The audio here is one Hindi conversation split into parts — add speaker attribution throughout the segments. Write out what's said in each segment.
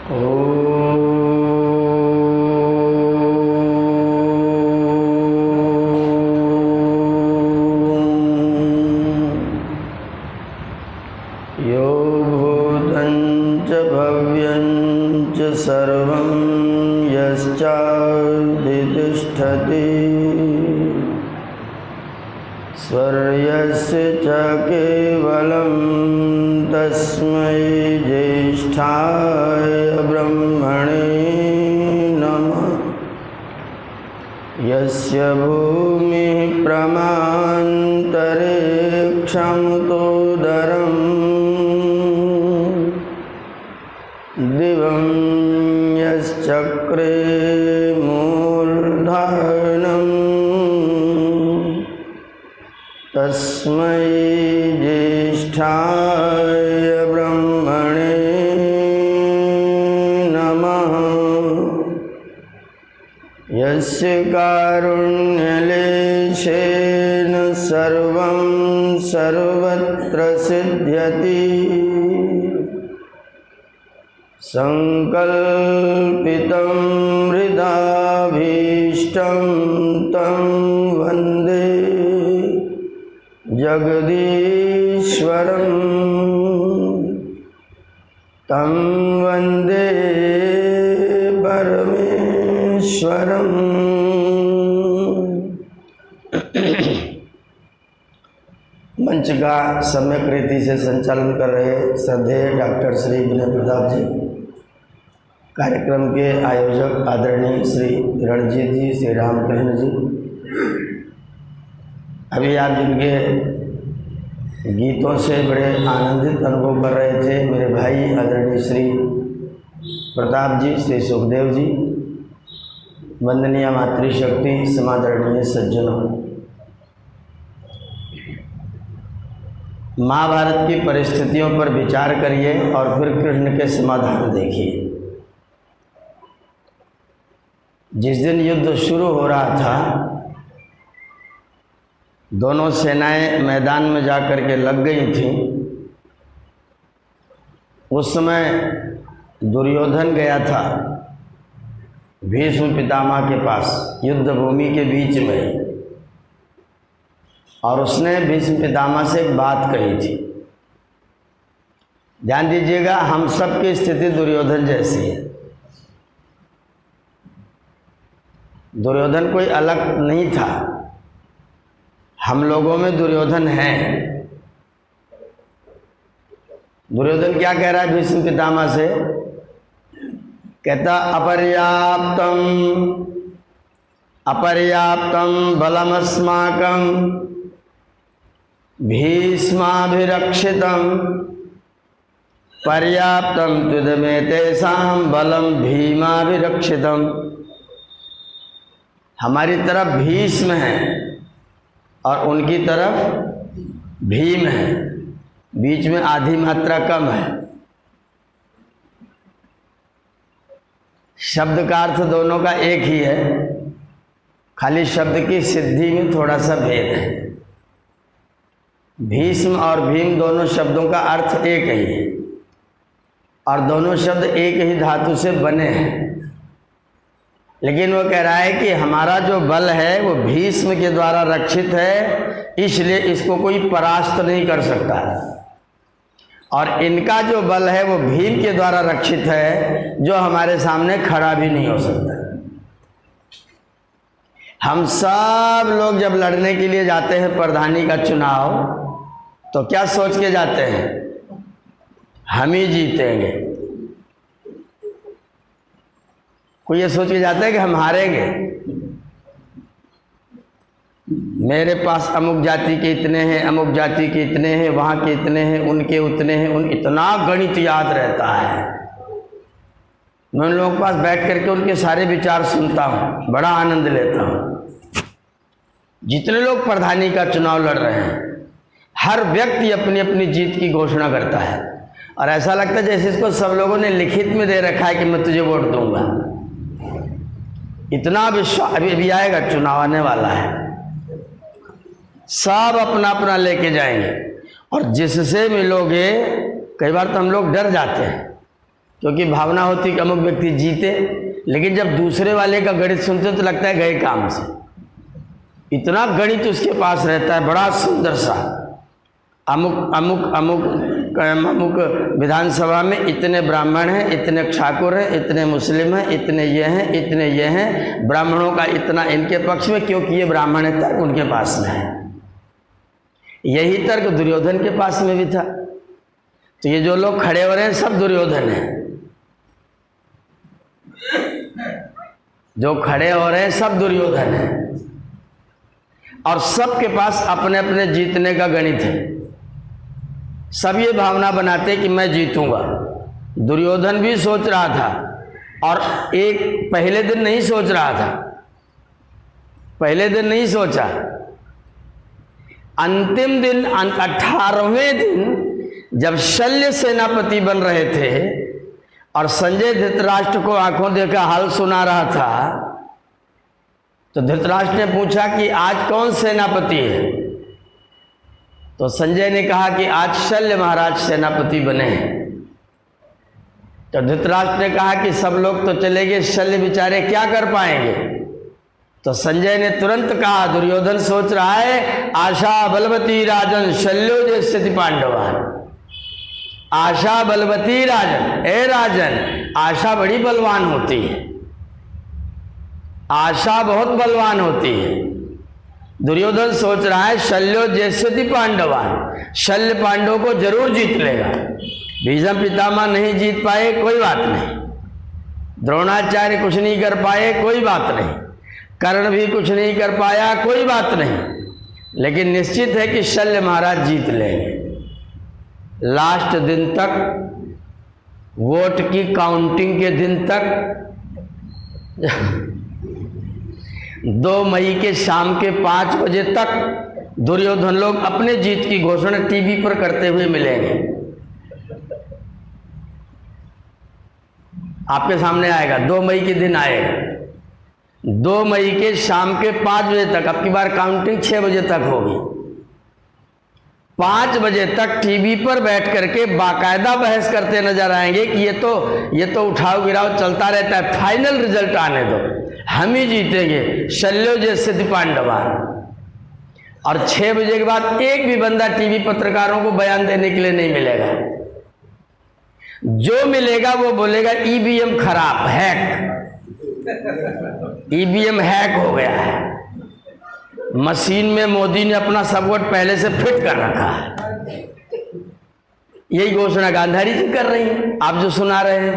Speaker 1: यो भूतं च भव्यं च सर्वं यश्चाधितिष्ठति स्वर्यस्य च केवलं तस्मै ज्येष्ठाय ब्रह्मणे नमः। यस्य भूमिः प्रमान्तरिक्षं तोदरं दिवं यश्चक्रे मूर्धन्यं तस्मै ज्येष्ठाय ब्रह्मणे नमः। यस्य कारुण्यलेशेन सर्वं सर्वत्र सिद्ध्यति संकल्पितं हृदाभीष्टं तं वन्दे जगदीश्वरं तं वन्दे परमेश्वरम्। मंच का सम्यक रीति से संचालन कर रहे श्रद्धेय डॉक्टर श्री विनय प्रताप जी, कार्यक्रम के आयोजक आदरणीय श्री रणजीत जी, श्री रामकृष्ण जी, अभी आप जिनके गीतों से बड़े आनंदित अनुभव कर रहे थे, मेरे भाई आदरणीय श्री प्रताप जी, श्री सुखदेव जी, वंदनीय मातृशक्ति, समादरणीय सज्जनों, महाभारत की परिस्थितियों पर विचार करिए और फिर कृष्ण के समाधान देखिए। जिस दिन युद्ध शुरू हो रहा था, दोनों सेनाएं मैदान में जाकर के लग गई थीं। उस समय दुर्योधन गया था भीष्म पितामह के पास युद्ध भूमि के बीच में, और उसने भीष्म पितामह से एक बात कही थी। ध्यान दीजिएगा, हम सब की स्थिति दुर्योधन जैसी है। दुर्योधन कोई अलग नहीं था, हम लोगों में दुर्योधन है। दुर्योधन क्या कह रहा है भीष्म पितामह से? कहता अपर्याप्तम बलमस्माकं भीष्माभिरक्षितं पर्याप्तं त्वमेतेषां बलं भीमाभिरक्षितं। हमारी तरफ भीष्म है और उनकी तरफ भीम है, बीच में आधी मात्रा कम है। शब्द का अर्थ दोनों का एक ही है, खाली शब्द की सिद्धि में थोड़ा सा भेद है। भीष्म और भीम दोनों शब्दों का अर्थ एक ही है और दोनों शब्द एक ही धातु से बने हैं। लेकिन वो कह रहा है कि हमारा जो बल है वो भीष्म के द्वारा रक्षित है, इसलिए इसको कोई परास्त नहीं कर सकता, और इनका जो बल है वो भीम के द्वारा रक्षित है, जो हमारे सामने खड़ा भी नहीं हो सकता। हम सब लोग जब लड़ने के लिए जाते हैं प्रधानी का चुनाव, तो क्या सोच के जाते हैं? हम ही जीतेंगे। कोई ये सोच के जाता है कि हम हारेंगे, मेरे पास अमुक जाति के इतने हैं, अमुक जाति के इतने हैं, वहाँ के इतने हैं, उनके उतने हैं, इतना गणित याद रहता है। मैं उन लोगों के पास बैठ करके उनके सारे विचार सुनता हूँ, बड़ा आनंद लेता हूँ। जितने लोग प्रधानी का चुनाव लड़ रहे हैं, हर व्यक्ति अपनी अपनी जीत की घोषणा करता है, और ऐसा लगता है जैसे इसको सब लोगों ने लिखित में दे रखा है कि मैं तुझे वोट दूंगा। इतना विश्वास, अभी आएगा, चुनाव आने वाला है, सब अपना अपना लेके जाएंगे, और जिससे मिलोगे, कई बार तो हम लोग डर जाते हैं क्योंकि भावना होती कि अमुक व्यक्ति जीते, लेकिन जब दूसरे वाले का गणित सुनते तो लगता है गए काम से। इतना गणित उसके पास रहता है बड़ा सुंदर सा, अमुक अमुक अमुक अमुक विधानसभा में इतने ब्राह्मण हैं, इतने ठाकुर हैं, इतने मुस्लिम हैं, इतने ये हैं, इतने ये हैं, ब्राह्मणों का इतना इनके पक्ष में, क्योंकि ये ब्राह्मण है, तर्क उनके पास में है। यही तर्क दुर्योधन के पास में भी था। तो ये जो लोग खड़े हो रहे हैं सब दुर्योधन हैं, जो खड़े हो रहे हैं सब दुर्योधन हैं, और सबके पास अपने अपने जीतने का गणित है। सब ये भावना बनाते कि मैं जीतूंगा। दुर्योधन भी सोच रहा था, और एक पहले दिन नहीं सोच रहा था, पहले दिन नहीं सोचा, अंतिम दिन 18वें दिन जब शल्य सेनापति बन रहे थे और संजय धृतराष्ट्र को आंखों देखा हाल सुना रहा था, तो धृतराष्ट्र ने पूछा कि आज कौन सेनापति है? तो संजय ने कहा कि आज शल्य महाराज सेनापति बने हैं। तो धृतराष्ट्र ने कहा कि सब लोग तो चले गए, शल्य बेचारे क्या कर पाएंगे? तो संजय ने तुरंत कहा, दुर्योधन सोच रहा है आशा बलवती राजन शल्यो जैसे पांडवान। आशा बलवती राजन, ए राजन, आशा बड़ी बलवान होती है, आशा बहुत बलवान होती है। दुर्योधन सोच रहा है शल्यो जैसे पांडवान, शल्य पांडवों को जरूर जीत लेगा। भीष्म पितामह नहीं जीत पाए, कोई बात नहीं, द्रोणाचार्य कुछ नहीं कर पाए, कोई बात नहीं, कर्ण भी कुछ नहीं कर पाया, कोई बात नहीं, लेकिन निश्चित है कि शल्य महाराज जीत लेंगे। लास्ट दिन तक, वोट की काउंटिंग के दिन तक, 2 मई के शाम के 5 बजे तक दुर्योधन लोग अपने जीत की घोषणा टीवी पर करते हुए मिलेंगे। आपके सामने आएगा, 2 मई के दिन आएगा, 2 मई के शाम के 5 बजे तक। अब की बार काउंटिंग 6 बजे तक होगी। 5 बजे तक टीवी पर बैठ करके बाकायदा बहस करते नजर आएंगे कि ये तो उठाओ गिराओ चलता रहता है, फाइनल रिजल्ट आने दो, हम ही जीतेंगे, शल्यो जैसे पांडवान। और 6 बजे के बाद एक भी बंदा टीवी पत्रकारों को बयान देने के लिए नहीं मिलेगा। जो मिलेगा वो बोलेगा ईवीएम खराब, हैक, ईवीएम हैक हो गया है, मशीन में मोदी ने अपना सब वोट पहले से फिट कर रखा है। यही घोषणा गांधारी जी कर रही है, आप जो सुना रहे हैं।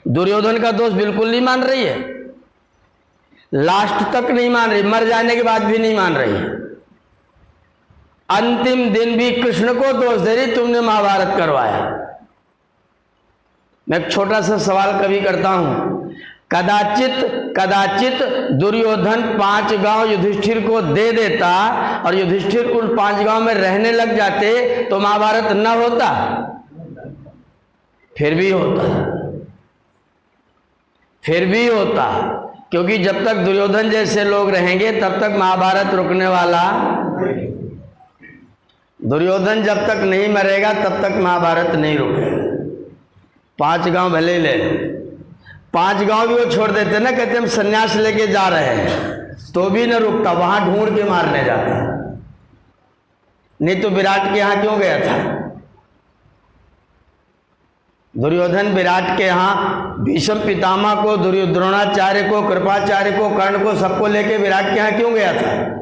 Speaker 1: दुर्योधन का दोष बिल्कुल नहीं मान रही है, लास्ट तक नहीं मान रही, मर जाने के बाद भी नहीं मान रही है। अंतिम दिन भी कृष्ण को दोष दे रही, तुमने महाभारत करवाया। मैं एक छोटा सा सवाल कभी करता हूं, कदाचित दुर्योधन 5 गांव युधिष्ठिर को दे देता और युधिष्ठिर उन 5 गांव में रहने लग जाते तो महाभारत न होता? फिर भी होता, फिर भी होता, क्योंकि जब तक दुर्योधन जैसे लोग रहेंगे तब तक महाभारत रुकने वाला। दुर्योधन जब तक नहीं मरेगा तब तक महाभारत नहीं रुकेगा। 5 गांव भले ही ले लो, 5 गांव भी वो छोड़ देते ना, कहते हम सन्यास लेके जा रहे हैं, तो भी न रुकता, वहां ढूंढ के मारने जाता। नहीं तो विराट के यहां क्यों गया था? दुर्योधन विराट के यहां भीष्म पितामह को, द्रोणाचार्य को, कृपाचार्य को, कर्ण को, सबको लेके विराट के यहां क्यों गया था?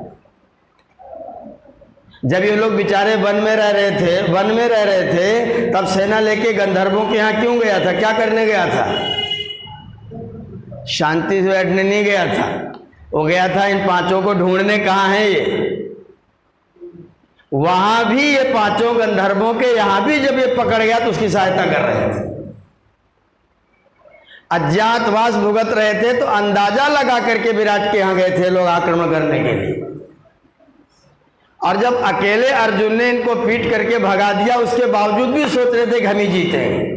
Speaker 1: जब ये लोग बेचारे वन में रह रहे थे तब सेना लेके गंधर्वों के यहां क्यों गया था? क्या करने गया था? शांति से बैठने नहीं गया था, वो गया था इन 5 को ढूंढने, कहाँ है ये। वहां भी ये 5 गंधर्वों के यहां भी जब ये पकड़ गया तो उसकी सहायता कर रहे थे। अज्ञातवास भुगत रहे थे तो अंदाजा लगा करके विराट के यहां गए थे लोग आक्रमण करने के लिए, और जब अकेले अर्जुन ने इनको पीट करके भगा दिया, उसके बावजूद भी सोच रहे थे कि हम ही जीतेंगे।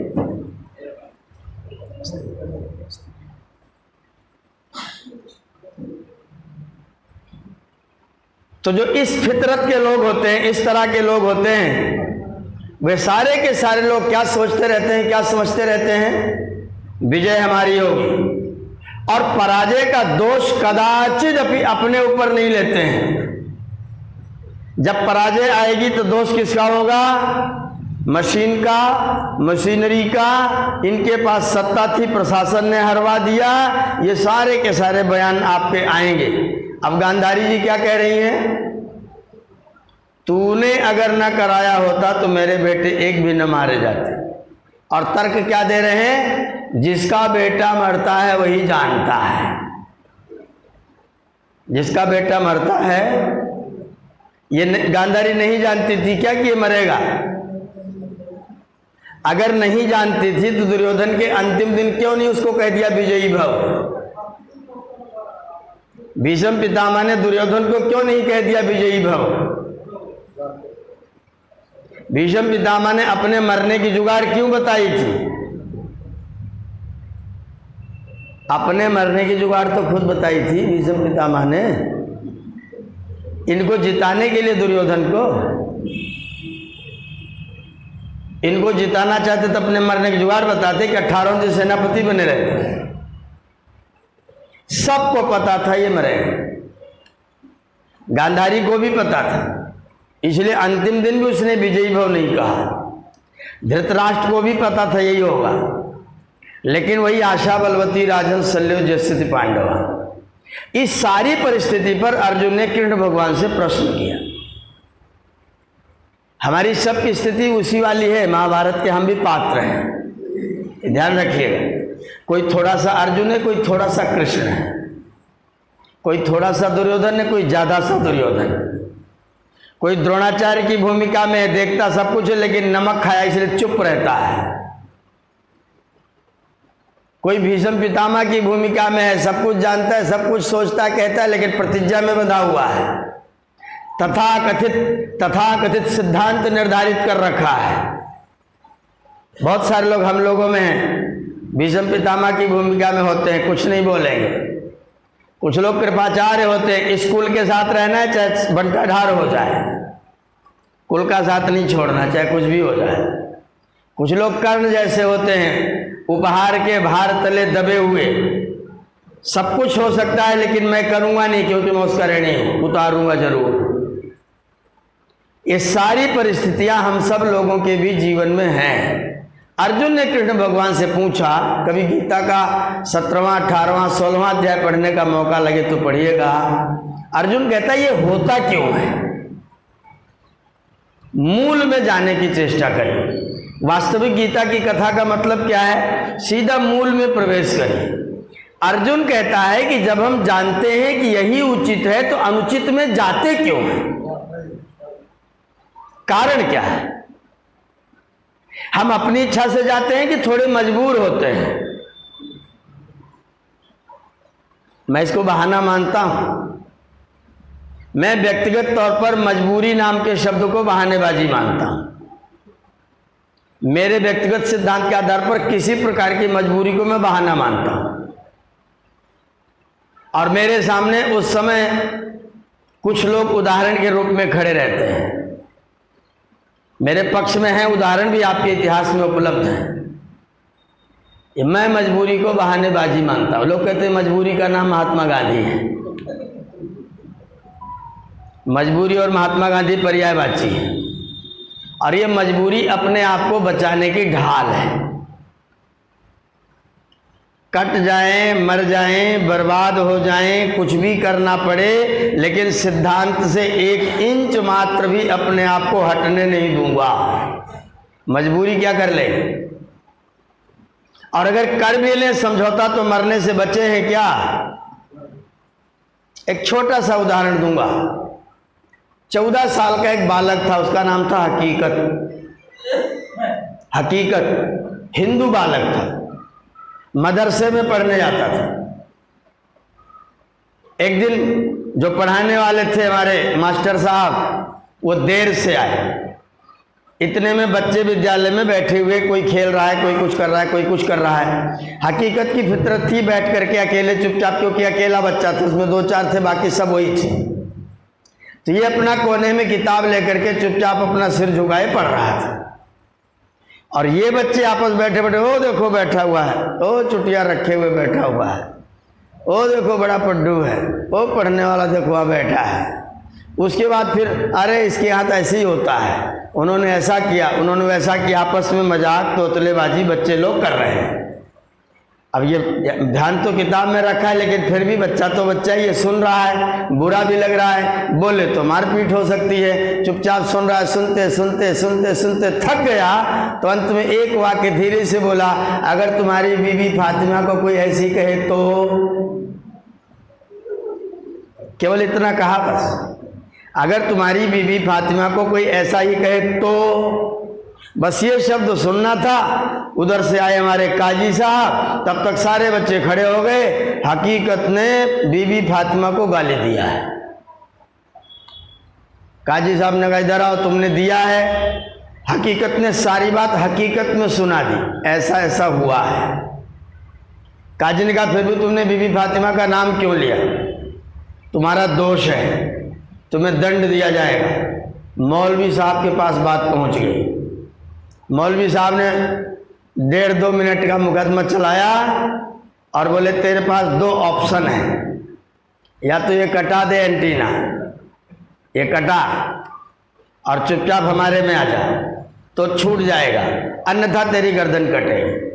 Speaker 1: तो जो इस फितरत के लोग होते हैं, इस तरह के लोग होते हैं, वे सारे के सारे लोग क्या सोचते रहते हैं, क्या समझते रहते हैं? विजय हमारी होगी, और पराजय का दोष कदाचित अपने ऊपर नहीं लेते हैं। जब पराजय आएगी तो दोष किसका होगा? मशीन का, मशीनरी का। इनके पास सत्ता थी, प्रशासन ने हरवा दिया। ये सारे के सारे बयान आपके आएंगे। अब गांधारी जी क्या कह रही हैं? तूने अगर न कराया होता तो मेरे बेटे एक भी न मारे जाते। और तर्क क्या दे रहे हैं? जिसका बेटा मरता है वही जानता है। जिसका बेटा मरता है, ये गांधारी नहीं जानती थी क्या कि ये मरेगा? अगर नहीं जानती थी तो दुर्योधन के अंतिम दिन क्यों नहीं उसको कह दिया विजयी भव? भीष्म पितामह ने दुर्योधन को क्यों नहीं कह दिया विजयी भव? भीष्म पितामह ने अपने मरने की जुगाड़ क्यों बताई थी? अपने मरने की जुगाड़ तो खुद बताई थी भीष्म पितामह ने। इनको जिताने के लिए, दुर्योधन को, इनको जिताना चाहते तो अपने मरने की जुगाड़ बताते कि 18 दिन सेनापति बने रहते। सबको पता था ये मरेगा, गांधारी को भी पता था, इसलिए अंतिम दिन भी उसने विजयी भव नहीं कहा। धृतराष्ट्र को भी पता था यही होगा, लेकिन वही आशा बलवती राजन शल्यो जयस्थिति पांडवा। इस सारी परिस्थिति पर अर्जुन ने कृष्ण भगवान से प्रश्न किया। हमारी सबकी स्थिति उसी वाली है, महाभारत के हम भी पात्र हैं, ध्यान रखिएगा। कोई थोड़ा सा अर्जुन है, कोई थोड़ा सा कृष्ण है, कोई थोड़ा सा दुर्योधन है, कोई ज्यादा सा दुर्योधन है। कोई द्रोणाचार्य की भूमिका में है, देखता सब कुछ है लेकिन नमक खाया इसलिए चुप रहता है। कोई भीष्म पितामह की भूमिका में है, सब कुछ जानता है, सब कुछ सोचता है, कहता है, लेकिन प्रतिज्ञा में बंधा हुआ है। तथाकथित सिद्धांत निर्धारित कर रखा है। बहुत सारे लोग हम लोगों में हैं, भीष्म पितामह की भूमिका में होते हैं, कुछ नहीं बोलेंगे। कुछ लोग कृपाचार्य होते हैं, स्कूल के साथ रहना है चाहे बंटा ढार हो जाए, कुल का साथ नहीं छोड़ना चाहे कुछ भी हो जाए। कुछ लोग कर्ण जैसे होते हैं, उपहार के भार तले दबे हुए, सब कुछ हो सकता है लेकिन मैं करूंगा नहीं क्योंकि मैं उसका ऋणी हूं, उतारूंगा जरूर। ये सारी परिस्थितियां हम सब लोगों के भी जीवन में हैं। अर्जुन ने कृष्ण भगवान से पूछा, कभी गीता का 17वां, 18वां, 16वां अध्याय पढ़ने का मौका लगे तो पढ़िएगा। अर्जुन कहता है ये होता क्यों है? मूल में जाने की चेष्टा करिए। वास्तविक गीता की कथा का मतलब क्या है? सीधा मूल में प्रवेश करिए। अर्जुन कहता है कि जब हम जानते हैं कि यही उचित है तो अनुचित में जाते क्यों हैं? कारण क्या है? हम अपनी इच्छा से जाते हैं कि थोड़े मजबूर होते हैं? मैं इसको बहाना मानता हूं। मैं व्यक्तिगत तौर पर मजबूरी नाम के शब्द को बहानेबाजी मानता हूं। मेरे व्यक्तिगत सिद्धांत के आधार पर किसी प्रकार की मजबूरी को मैं बहाना मानता हूं। और मेरे सामने उस समय कुछ लोग उदाहरण के रूप में खड़े रहते हैं, मेरे पक्ष में हैं, उदाहरण भी आपके इतिहास में उपलब्ध हैं। मैं मजबूरी को बहानेबाजी मानता हूं। लोग कहते हैं मजबूरी का नाम महात्मा गांधी है। मजबूरी और महात्मा गांधी पर्यायवाची है, और ये मजबूरी अपने आप को बचाने की ढाल है। कट जाएं, मर जाएं, बर्बाद हो जाएं, कुछ भी करना पड़े, लेकिन सिद्धांत से 1 इंच मात्र भी अपने आप को हटने नहीं दूंगा। मजबूरी क्या कर ले? और अगर कर भी लें समझौता तो मरने से बचे हैं क्या? एक छोटा सा उदाहरण दूंगा। 14 साल का एक बालक था, उसका नाम था हकीकत। हिंदू बालक था, मदरसे में पढ़ने जाता था। एक दिन जो पढ़ाने वाले थे हमारे मास्टर साहब, वो देर से आए। इतने में बच्चे विद्यालय में बैठे हुए, कोई खेल रहा है, कोई कुछ कर रहा है, कोई कुछ कर रहा है। हकीकत की फितरत थी बैठ करके अकेले चुपचाप, क्योंकि अकेला बच्चा था, उसमें 2-4 थे, बाकी सब वही थे। तो ये अपना कोने में किताब लेकर के चुपचाप अपना सिर झुकाए पढ़ रहा था। और ये बच्चे आपस बैठे बैठे, ओ देखो बैठा हुआ है, ओ चुटिया रखे हुए बैठा हुआ है, ओ देखो बड़ा पड्डू है, ओ पढ़ने वाला देखो वहाँ बैठा है। उसके बाद फिर अरे इसके यहाँ तो ऐसे ही होता है, उन्होंने ऐसा किया, उन्होंने वैसा किया, आपस में मजाक तोतलेबाजी बच्चे लोग कर रहे हैं। अब ये ध्यान तो किताब में रखा है, लेकिन फिर भी बच्चा तो बच्चा ही, ये सुन रहा है, बुरा भी लग रहा है, बोले तो मारपीट हो सकती है। चुपचाप सुन रहा है, सुनते सुनते सुनते सुनते थक गया, तो अंत में एक वाक्य धीरे से बोला, अगर तुम्हारी बीवी फातिमा को कोई ऐसी कहे तो, केवल इतना कहा बस, अगर तुम्हारी बीवी फातिमा को कोई ऐसा ही कहे तो, बस ये शब्द सुनना था। उधर से आए हमारे काजी साहब, तब तक सारे बच्चे खड़े हो गए। हकीकत ने बीबी फातिमा को गाली दिया है। काजी साहब ने कहा इधर आओ, तुमने दिया है। हकीकत ने सारी बात हकीकत में सुना दी, ऐसा ऐसा हुआ है। काजी ने कहा फिर भी तुमने बीबी फातिमा का नाम क्यों लिया, तुम्हारा दोष है, तुम्हें दंड दिया जाएगा। मौलवी साहब के पास बात पहुंच गई। मौलवी साहब ने 1.5-2 मिनट का मुकदमा चलाया और बोले तेरे पास 2 ऑप्शन है, या तो ये कटा दे एंटीना, ये कटा और चुपचाप हमारे में आ जा तो छूट जाएगा, अन्यथा तेरी गर्दन कटेगी।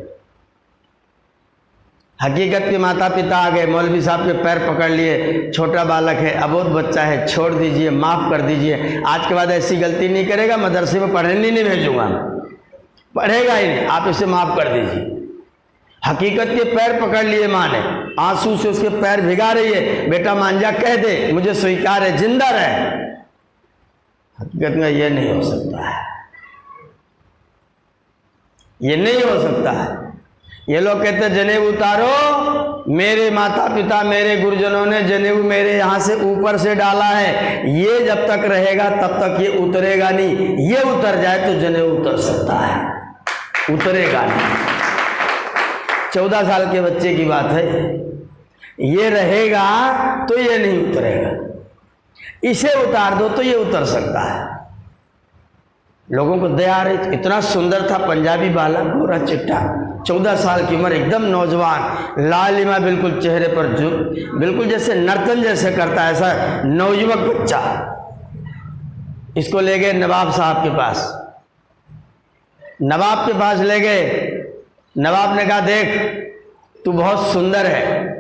Speaker 1: हकीकत के माता पिता आ गए, मौलवी साहब के पैर पकड़ लिए, छोटा बालक है, अबोध बच्चा है, छोड़ दीजिए, माफ़ कर दीजिए, आज के बाद ऐसी गलती नहीं करेगा, मदरसे में पढ़ने नहीं भेजूंगा, पढ़ेगा ही नहीं, आप इसे माफ़ कर दीजिए। हकीकत के पैर पकड़ लिए माँ ने, आंसू से उसके पैर भिगा रही है, बेटा मान जा, कह दे मुझे स्वीकार है, जिंदा रहे। हकीकत में ये नहीं हो सकता है, ये नहीं हो सकता है। ये लोग कहते जनेऊ उतारो, मेरे माता पिता मेरे गुरुजनों ने जनेऊ मेरे यहाँ से ऊपर से डाला है, ये जब तक रहेगा तब तक ये उतरेगा नहीं, ये उतर जाए तो जनेऊ उतर सकता है, उतरेगा नहीं। 14 साल के बच्चे की बात है, ये रहेगा तो ये नहीं उतरेगा, इसे उतार दो तो ये उतर सकता है। लोगों को दया आ रही, इतना सुंदर था पंजाबी बालक, गोरा चिट्टा, 14 साल की उम्र, एकदम नौजवान, लालिमा बिल्कुल चेहरे पर, जो बिल्कुल जैसे नर्तन जैसे करता है, ऐसा नौजुवक बच्चा। इसको ले गए नवाब साहब के पास। नवाब के पास ले गए, नवाब ने कहा देख तू बहुत सुंदर है,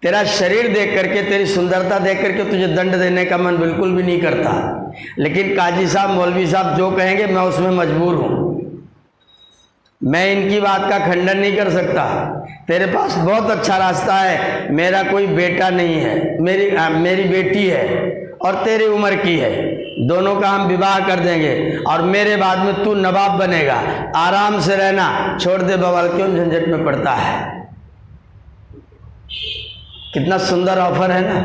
Speaker 1: तेरा शरीर देख करके, तेरी सुंदरता देख करके तुझे दंड देने का मन बिल्कुल भी नहीं करता, लेकिन काजी साहब मौलवी साहब जो कहेंगे मैं उसमें मजबूर हूँ, मैं इनकी बात का खंडन नहीं कर सकता। तेरे पास बहुत अच्छा रास्ता है, मेरा कोई बेटा नहीं है, मेरी बेटी है और तेरी उम्र की है, दोनों का हम विवाह कर देंगे और मेरे बाद में तू नवाब बनेगा, आराम से रहना, छोड़ दे बवाल, क्यों झंझट में पड़ता है। कितना सुंदर ऑफर है ना,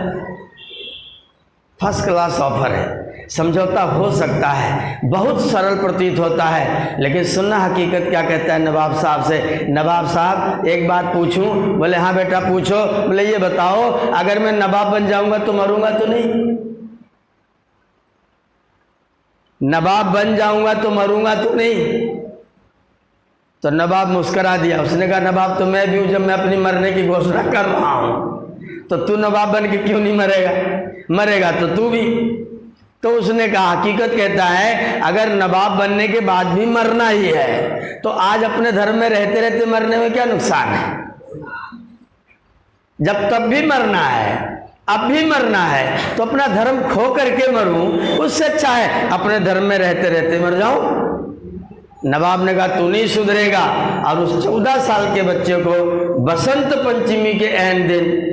Speaker 1: फर्स्ट क्लास ऑफर है, समझौता हो सकता है, बहुत सरल प्रतीत होता है, लेकिन सुनना हकीकत क्या कहता है नवाब साहब से। नवाब साहब एक बात पूछूं? बोले हाँ बेटा पूछो। बोले ये बताओ अगर मैं नवाब बन जाऊंगा तो मरूंगा तो नहीं? नवाब बन जाऊंगा तो मरूंगा तो नहीं? तो नवाब मुस्करा दिया, उसने कहा नवाब तो मैं भी हूं, जब मैं अपनी मरने की घोषणा कर रहा हूं, तो तू नवाब बन के क्यों नहीं मरेगा? मरेगा तो तू भी। तो उसने कहा हकीकत कहता है अगर नवाब बनने के बाद भी मरना ही है तो आज अपने धर्म में रहते रहते मरने में क्या नुकसान है? जब तब भी मरना है, अब भी मरना है, तो अपना धर्म खो करके मरूं उससे अच्छा है अपने धर्म में रहते रहते मर जाऊं। नवाब ने कहा तू नहीं सुधरेगा, और उस 14 साल के बच्चे को बसंत पंचमी के ऐन दिन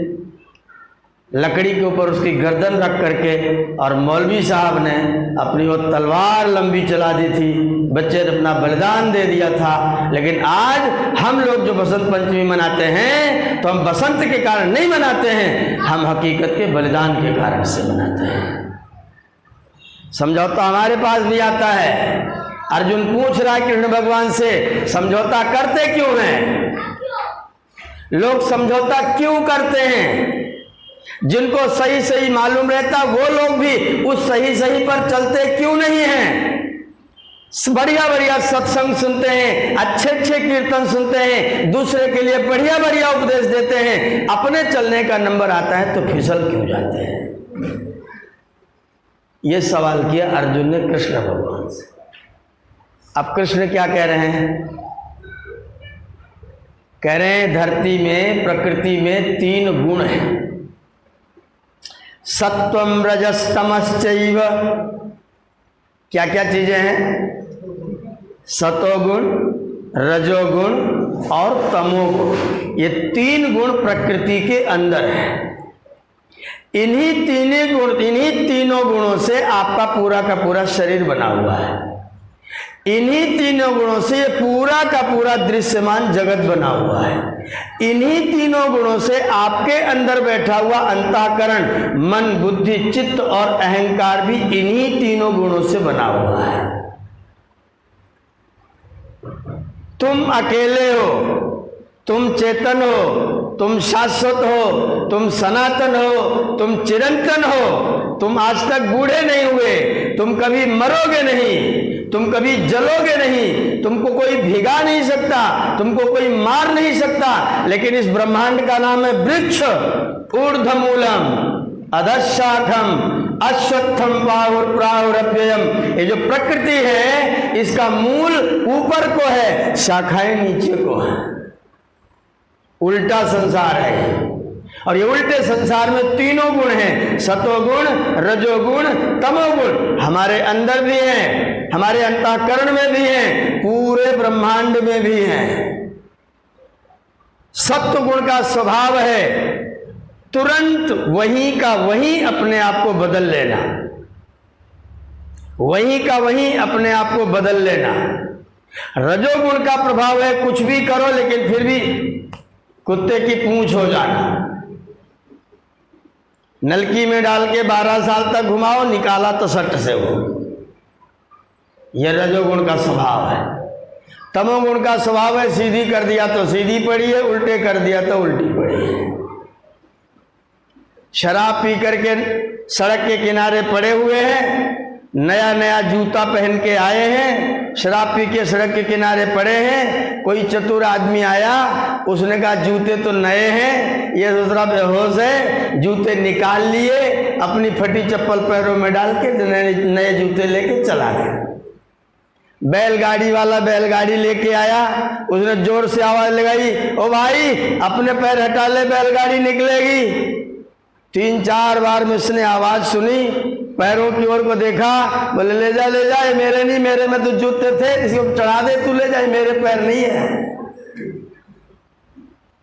Speaker 1: लकड़ी के ऊपर उसकी गर्दन रख करके, और मौलवी साहब ने अपनी वो तलवार लंबी चला दी थी, बच्चे ने अपना बलिदान दे दिया था। लेकिन आज हम लोग जो बसंत पंचमी मनाते हैं तो हम बसंत के कारण नहीं मनाते हैं, हम हकीकत के बलिदान के कारण से मनाते हैं। समझौता हमारे पास भी आता है। अर्जुन पूछ रहा है कृष्ण भगवान से समझौता करते क्यों हैं? लोग समझौता क्यों करते हैं? जिनको सही सही मालूम रहता वो लोग भी उस सही सही पर चलते क्यों नहीं हैं? बढ़िया बढ़िया सत्संग सुनते हैं, अच्छे अच्छे कीर्तन सुनते हैं, दूसरे के लिए बढ़िया बढ़िया उपदेश देते हैं, अपने चलने का नंबर आता है तो फिसल क्यों जाते हैं? ये सवाल किया अर्जुन ने कृष्ण भगवान से। अब कृष्ण क्या कह रहे हैं? कह रहे हैं धरती में, प्रकृति में 3 गुण हैं, सत्वम रजस्तमश्चैव। क्या क्या चीजें हैं? सतोगुण, रजोगुण और तमोगुण। ये 3 गुण प्रकृति के अंदर है। इन्हीं तीनों गुणों से आपका पूरा का पूरा शरीर बना हुआ है। इन्हीं तीनों गुणों से पूरा का पूरा दृश्यमान जगत बना हुआ है। इन्हीं तीनों गुणों से आपके अंदर बैठा हुआ अंतःकरण, मन, बुद्धि, चित्त और अहंकार भी इन्हीं तीनों गुणों से बना हुआ है। तुम अकेले हो, तुम चेतन हो, तुम शाश्वत हो, तुम सनातन हो, तुम चिरंतन हो, तुम आज तक बूढ़े नहीं हुए, तुम कभी मरोगे नहीं, तुम कभी जलोगे नहीं, तुमको कोई भिगा नहीं सकता, तुमको कोई मार नहीं सकता। लेकिन इस ब्रह्मांड का नाम है वृक्ष, ऊर्ध्वमूलम अधशाखम अश्वत्थम प्राहुरव्ययम। ये जो प्रकृति है इसका मूल ऊपर को है, शाखाएं नीचे को है। उल्टा संसार है। और ये उल्टे संसार में 3 गुण हैं, सतोगुण, रजोगुण, तमोगुण। हमारे अंदर भी हैं, हमारे अंतःकरण में भी हैं, पूरे ब्रह्मांड में भी हैं। सत्व गुण का स्वभाव है तुरंत वहीं का वहीं अपने आप को बदल लेना, वहीं का वहीं अपने आप को बदल लेना। रजोगुण का प्रभाव है कुछ भी करो लेकिन फिर भी कुत्ते की पूंछ हो जाना। नलकी में डाल के 12 साल तक घुमाओ, निकाला तो सट से हो। यह रजोगुण का स्वभाव है। तमोगुण का स्वभाव है सीधी कर दिया तो सीधी पड़ी है, उल्टे कर दिया तो उल्टी पड़ी है। शराब पी करके सड़क के किनारे पड़े हुए हैं, नया नया जूता पहन के आए हैं, शराब पी के सड़क के किनारे पड़े हैं। कोई चतुर आदमी आया, उसने कहा जूते तो नए हैं, ये दूसरा बेहोश है, जूते निकाल लिए, अपनी फटी चप्पल पैरों में डाल के नए जूते लेके चला गया। बैलगाड़ी वाला बैलगाड़ी लेके आया, उसने जोर से आवाज लगाई, ओ भाई अपने पैर हटा ले, बैलगाड़ी निकलेगी। 3-4 बार में उसने आवाज सुनी, पैरों की ओर को देखा, बोले ले जा ले जा, मेरे नहीं, मेरे में तो जूते थे, इसको चढ़ा दे, तू ले जा, मेरे पैर नहीं है।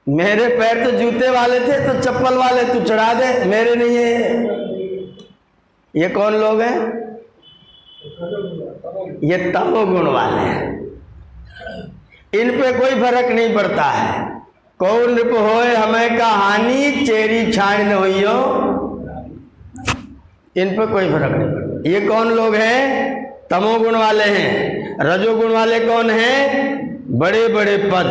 Speaker 1: मेरे पैर तो जूते वाले थे, तो चप्पल वाले तू चढ़ा दे, मेरे नहीं है। ये कौन लोग हैं? ये तमोगुण वाले हैं। इन पे कोई फर्क नहीं पड़ता है। कौन नृप होए हमें का हानि, चेरी छाण न होइयो। इन पे कोई फर्क नहीं पड़ता। ये कौन लोग हैं? तमोगुण वाले हैं। रजोगुण वाले कौन हैं? बड़े बड़े पद,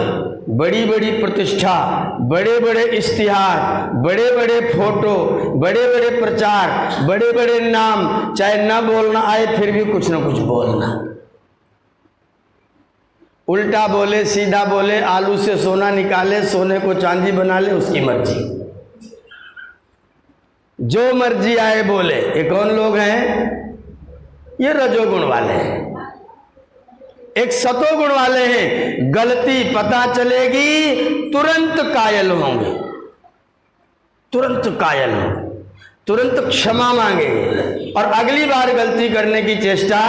Speaker 1: बड़ी बड़ी प्रतिष्ठा, बड़े बड़े इश्तिहार, बड़े बड़े फोटो, बड़े बड़े प्रचार, बड़े बड़े नाम, चाहे ना बोलना आए फिर भी कुछ ना कुछ बोलना। उल्टा बोले, सीधा बोले, आलू से सोना निकाले, सोने को चांदी बना ले, उसकी मर्जी, जो मर्जी आए बोले। ये कौन लोग हैं? ये रजोगुण वाले हैं। एक सतोगुण वाले हैं, गलती पता चलेगी तुरंत कायल होंगे, तुरंत कायल होंगे, तुरंत क्षमा मांगेंगे और अगली बार गलती करने की चेष्टा।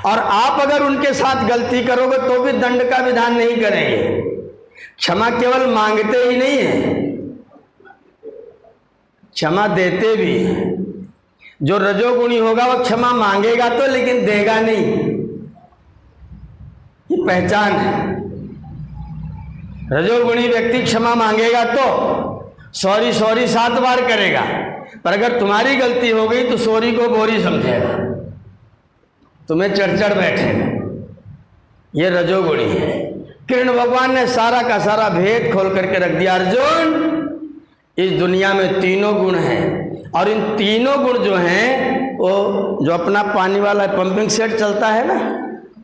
Speaker 1: और आप अगर उनके साथ गलती करोगे तो भी दंड का विधान नहीं करेंगे। क्षमा केवल मांगते ही नहीं है, क्षमा देते भी हैं। जो रजोगुणी होगा वो क्षमा मांगेगा तो, लेकिन देगा नहीं। ये पहचान है। रजोगुणी व्यक्ति क्षमा मांगेगा तो सॉरी सॉरी 7 बार करेगा, पर अगर तुम्हारी गलती हो गई तो सॉरी को बोरी समझेगा, तुम्हें चढ़ बैठेगा। ये रजोगुणी है। कृष्ण भगवान ने सारा का सारा भेद खोल करके रख दिया। अर्जुन, इस दुनिया में तीनों गुण हैं, और इन तीनों गुण जो हैं वो जो अपना पानी वाला पंपिंग सेट चलता है ना,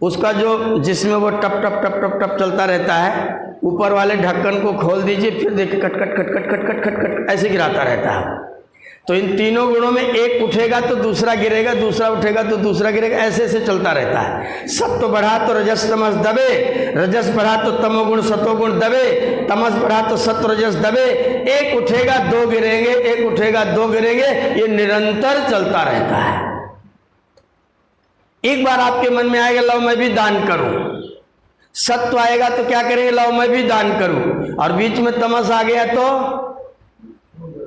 Speaker 1: उसका जो जिसमें वो टप टप टप टप टप चलता रहता है, ऊपर वाले ढक्कन को खोल दीजिए, फिर देखिए cut cut cut cut cut cut cut cut ऐसे गिराता रहता है। तो इन तीनों गुणों में एक उठेगा तो दूसरा गिरेगा, दूसरा उठेगा तो दूसरा गिरेगा, ऐसे ऐसे चलता रहता है। सत्व बढ़ा तो रजस तमस दबे, रजस बढ़ा तो तमोगुण सतोगुण दबे, तमस बढ़ा तो सत्व रजस दबे। एक उठेगा दो गिरेंगे, एक उठेगा दो गिरेंगे, ये निरंतर चलता रहता है। एक बार आपके मन में आएगा लाओ मैं भी दान करूं, सत्व आएगा तो क्या करेंगे, लाओ मैं भी दान करूं, और बीच में तमस आ गया तो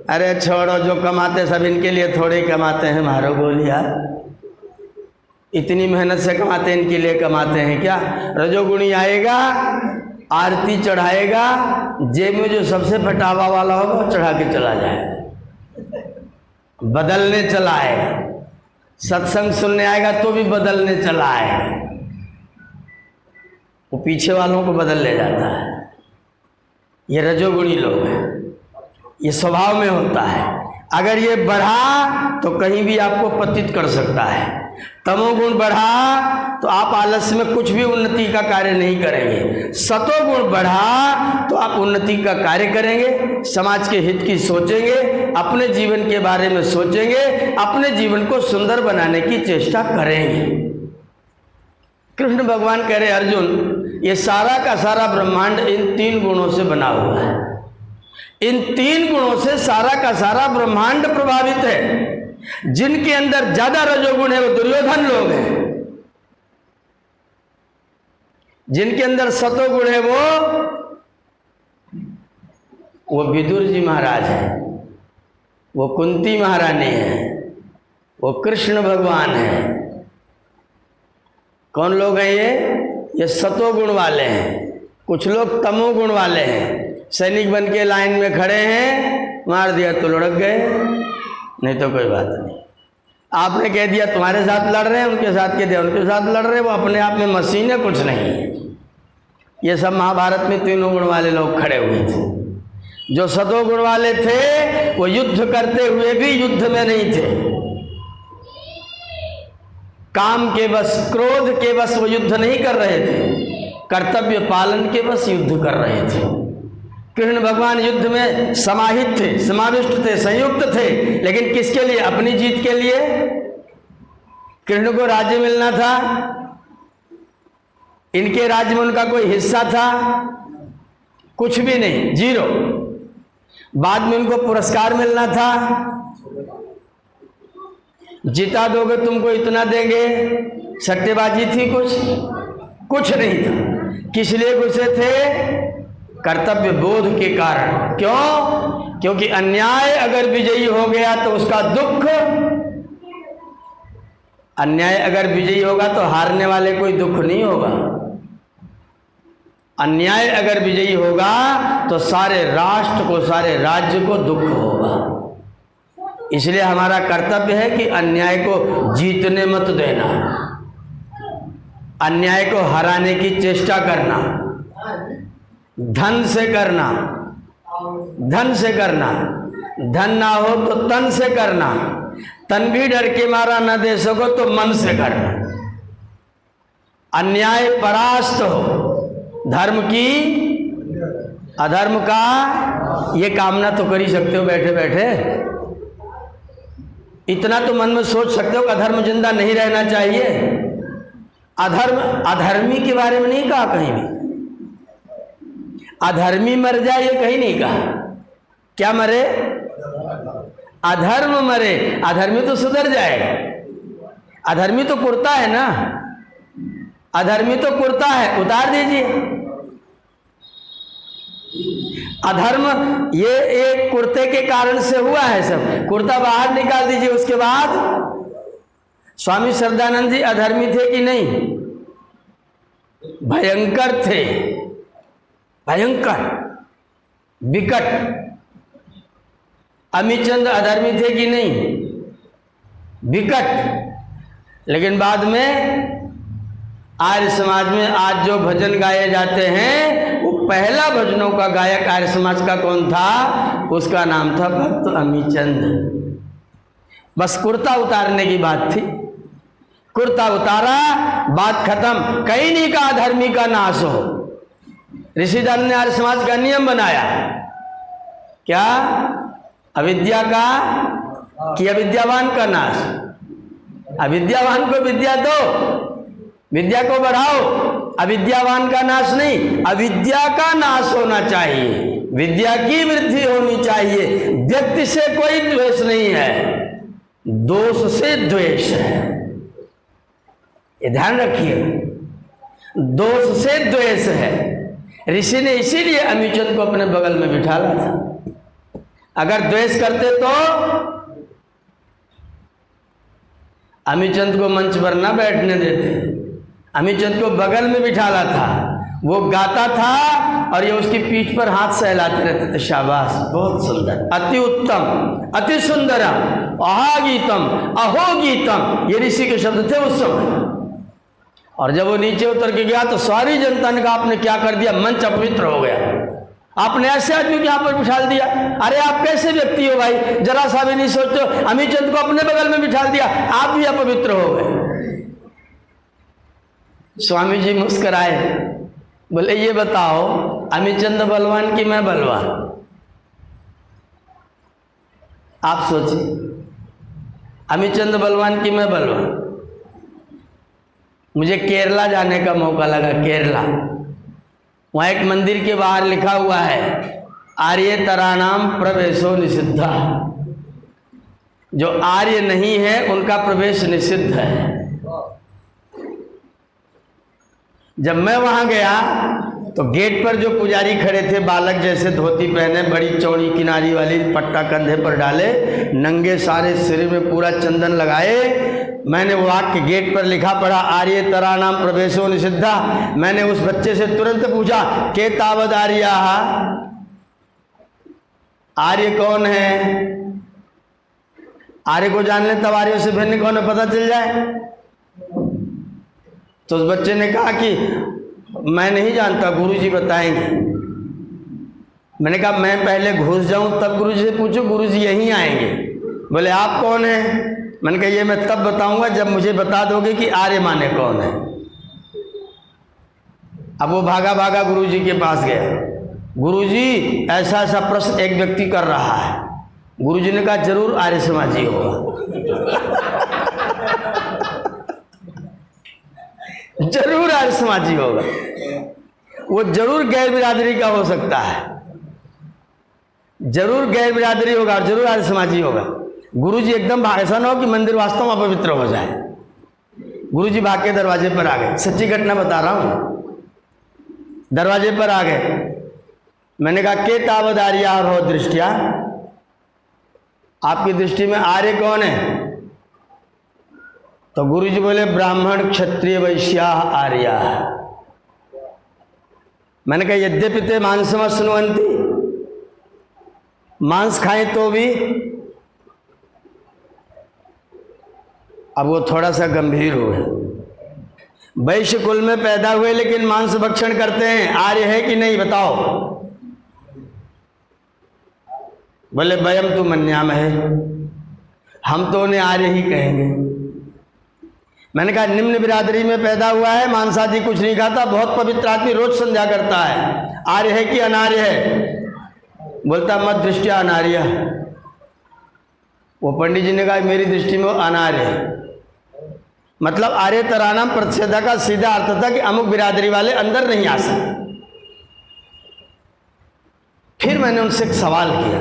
Speaker 1: अरे छोड़ो, जो कमाते सब इनके लिए थोड़े कमाते हैं, मारो गोली यार, इतनी मेहनत से कमाते हैं, इनके लिए कमाते हैं क्या। रजोगुणी आएगा, आरती चढ़ाएगा, जेब में जो सबसे फटावा वाला होगा वो चढ़ा के चला जाएगा, बदलने चला आएगा। सत्संग सुनने आएगा तो भी बदलने चला आएगा, वो पीछे वालों को बदल ले जाता है। ये रजोगुणी लोग हैं, ये स्वभाव में होता है। अगर ये बढ़ा तो कहीं भी आपको पतित कर सकता है, तमोगुण बढ़ा तो आप आलस्य में कुछ भी उन्नति का कार्य नहीं करेंगे, सतोगुण बढ़ा तो आप उन्नति का कार्य करेंगे, समाज के हित की सोचेंगे, अपने जीवन के बारे में सोचेंगे, अपने जीवन को सुंदर बनाने की चेष्टा करेंगे। कृष्ण भगवान कह रहे अर्जुन, ये सारा का सारा ब्रह्मांड इन तीन गुणों से बना हुआ है। इन तीन गुणों से सारा का सारा ब्रह्मांड प्रभावित है। जिनके अंदर ज्यादा रजोगुण है वो दुर्योधन लोग हैं, जिनके अंदर सतोगुण है वो विदुर जी महाराज हैं, वो कुंती महारानी है, वो कृष्ण भगवान है। कौन लोग हैं ये सतोगुण वाले हैं। कुछ लोग तमोगुण वाले हैं, सैनिक बन के लाइन में खड़े हैं, मार दिया तो लुढ़क गए, नहीं तो कोई बात नहीं। आपने कह दिया तुम्हारे साथ लड़ रहे हैं, उनके साथ कह दिया उनके साथ लड़ रहे हैं, वो अपने आप में मशीन है, कुछ नहीं है। ये सब महाभारत में तीनों गुण वाले लोग खड़े हुए थे। जो सतोगुण वाले थे वो युद्ध करते हुए भी युद्ध में नहीं थे, काम के बस, क्रोध के बस वो युद्ध नहीं कर रहे थे, कर्तव्य पालन के बस युद्ध कर रहे थे। कृष्ण भगवान युद्ध में समाहित थे, समाविष्ट थे, संयुक्त थे, लेकिन किसके लिए? अपनी जीत के लिए। कृष्ण को राज्य मिलना था, इनके राज्य में उनका कोई हिस्सा था? कुछ भी नहीं, जीरो। बाद में उनको पुरस्कार मिलना था, जिता दोगे तुमको इतना देंगे, सट्टेबाजी थी, कुछ नहीं था। किस लिए गुस्से थे? कर्तव्य बोध के कारण। क्यों? क्योंकि अन्याय अगर विजयी हो गया तो उसका दुख, अन्याय अगर विजयी होगा तो हारने वाले कोई दुख नहीं होगा, अन्याय अगर विजयी होगा तो सारे राष्ट्र को, सारे राज्य को दुख होगा। इसलिए हमारा कर्तव्य है कि अन्याय को जीतने मत देना, अन्याय को हराने की चेष्टा करना, धन से करना, धन से करना, धन ना हो तो तन से करना, तन भी डर के मारा न दे सको तो मन से करना। अन्याय परास्त हो, धर्म की अधर्म का, ये कामना तो कर ही सकते हो बैठे बैठे। इतना तो मन में सोच सकते हो कि अधर्म जिंदा नहीं रहना चाहिए। अधर्म, अधर्मी के बारे में नहीं कहा कहीं भी, अधर्मी मर जाए ये कहीं नहीं कहा। क्या मरे? अधर्म मरे। अधर्मी तो सुधर जाएगा, अधर्मी तो कुर्ता है ना, अधर्मी तो कुर्ता है, उतार दीजिए। अधर्म ये एक कुर्ते के कारण से हुआ है, सब कुर्ता बाहर निकाल दीजिए। उसके बाद स्वामी श्रद्धानंद जी अधर्मी थे कि नहीं? भयंकर थे, भयंकर, विकट। अमीचंद अधर्मी थे कि नहीं? विकट। लेकिन बाद में आर्य समाज में आज जो भजन गाए जाते हैं, वो पहला भजनों का गायक आर्य समाज का कौन था? उसका नाम था भक्त अमीचंद। बस कुर्ता उतारने की बात थी, कुर्ता उतारा, बात खत्म। कहीं नहीं कहा धर्मी का नाश हो। ऋषिधर ने आर्य समाज का नियम बनाया, क्या? अविद्या का कि अविद्यावान का नाश। अविद्यावान को विद्या दो, विद्या को बढ़ाओ, अविद्यावान का नाश नहीं। अविद्या का नाश होना चाहिए, विद्या की वृद्धि होनी चाहिए। व्यक्ति से कोई द्वेष नहीं है, दोष से द्वेष है, ये ध्यान रखिए, दोष से द्वेष है। ऋषि ने इसीलिए अमीचंद को अपने बगल में बिठाला था। अगर द्वेष करते तो अमीचंद को मंच पर ना बैठने देते। अमीचंद को बगल में बिठाला था, वो गाता था और ये उसकी पीठ पर हाथ सहलाते रहते थे। शाबाश, बहुत सुंदर, अति उत्तम, अति सुंदरम, अहा गीतम, अहो गीतम, ये ऋषि के शब्द थे उस समय। और जब वो नीचे उतर के गया तो सारी जनता ने कहा आपने क्या कर दिया, मंच अपवित्र हो गया, आपने ऐसे आदमी को यहाँ पर बिठा दिया। अरे आप कैसे व्यक्ति हो भाई, जरा सा भी नहीं सोचते। अमीचंद को अपने बगल में बिठा दिया, आप भी अपवित्र हो गए। स्वामी जी मुस्कुराए, बोले ये बताओ अमीचंद बलवान कि मैं बलवान? आप सोचिए, अमीचंद बलवान कि मैं बलवान? मुझे केरला जाने का मौका लगा, केरला। वहाँ एक मंदिर के बाहर लिखा हुआ है आर्येतराणाम प्रवेशो निषिद्धा। जो आर्य नहीं है उनका प्रवेश निषिद्ध है। जब मैं वहाँ गया तो गेट पर जो पुजारी खड़े थे, बालक जैसे धोती पहने, बड़ी चौड़ी किनारी वाली, पट्टा कंधे पर डाले, नंगे सारे सिर में पूरा चंदन लगाए। मैंने वो वाक्य गेट पर लिखा पढ़ा, आर्येतराणाम प्रवेशो निषिद्धा। मैंने उस बच्चे से तुरंत पूछा के तावद आर्या, आर्य कौन है? आर्य को जान ले तब आर्यों से भिन्न कौन है पता चल जाए। तो उस बच्चे ने कहा कि मैं नहीं जानता, गुरुजी बताएंगे। मैंने कहा मैं पहले घुस जाऊं तब गुरुजी से पूछो, गुरुजी यहीं आएंगे। बोले आप कौन हैं? मैंने कहा ये मैं तब बताऊंगा जब मुझे बता दोगे कि आर्य माने कौन है। अब वो भागा भागा गुरुजी के पास गया। गुरुजी ऐसा ऐसा प्रश्न एक व्यक्ति कर रहा है। गुरुजी ने कहा जरूर आर्य समाजी होगा। जरूर आर्य समाजी होगा, वो जरूर गैर बिरादरी का हो सकता है, जरूर गैर बिरादरी होगा और जरूर आर्य समाजी होगा। गुरुजी एकदम ऐसा ना हो कि मंदिर वास्तव में अपवित्र हो जाए। गुरुजी भाग के दरवाजे पर आ गए, सच्ची घटना बता रहा हूं। दरवाजे पर आ गए, मैंने कहा के तावद आर्या और हो दृष्टिया, आपकी दृष्टि में आर्य कौन है? तो गुरुजी बोले ब्राह्मण क्षत्रिय वैश्या आर्या। मैंने कहा यद्यपि ते मांसम स्नुवन्ति, मांस खाएं तो भी। अब वो थोड़ा सा गंभीर हुए, वैश्य कुल में पैदा हुए लेकिन मांस भक्षण करते हैं, आर्य है कि नहीं बताओ? बोले वयम तो मन्याम है, हम तो उन्हें आर्य ही कहेंगे। मैंने कहा निम्न बिरादरी में पैदा हुआ है, मांसादि कुछ नहीं खाता, बहुत पवित्र आदमी, रोज संध्या करता है, आर्य है कि अनार्य है? बोलता मत दृष्टिया अनार्य। वो पंडित जी ने कहा मेरी दृष्टि में वो अनार्य है। मतलब आर्येतराणाम प्रतिषेधा का सीधा अर्थ था कि अमुक बिरादरी वाले अंदर नहीं आ सकते। फिर मैंने उनसे एक सवाल किया,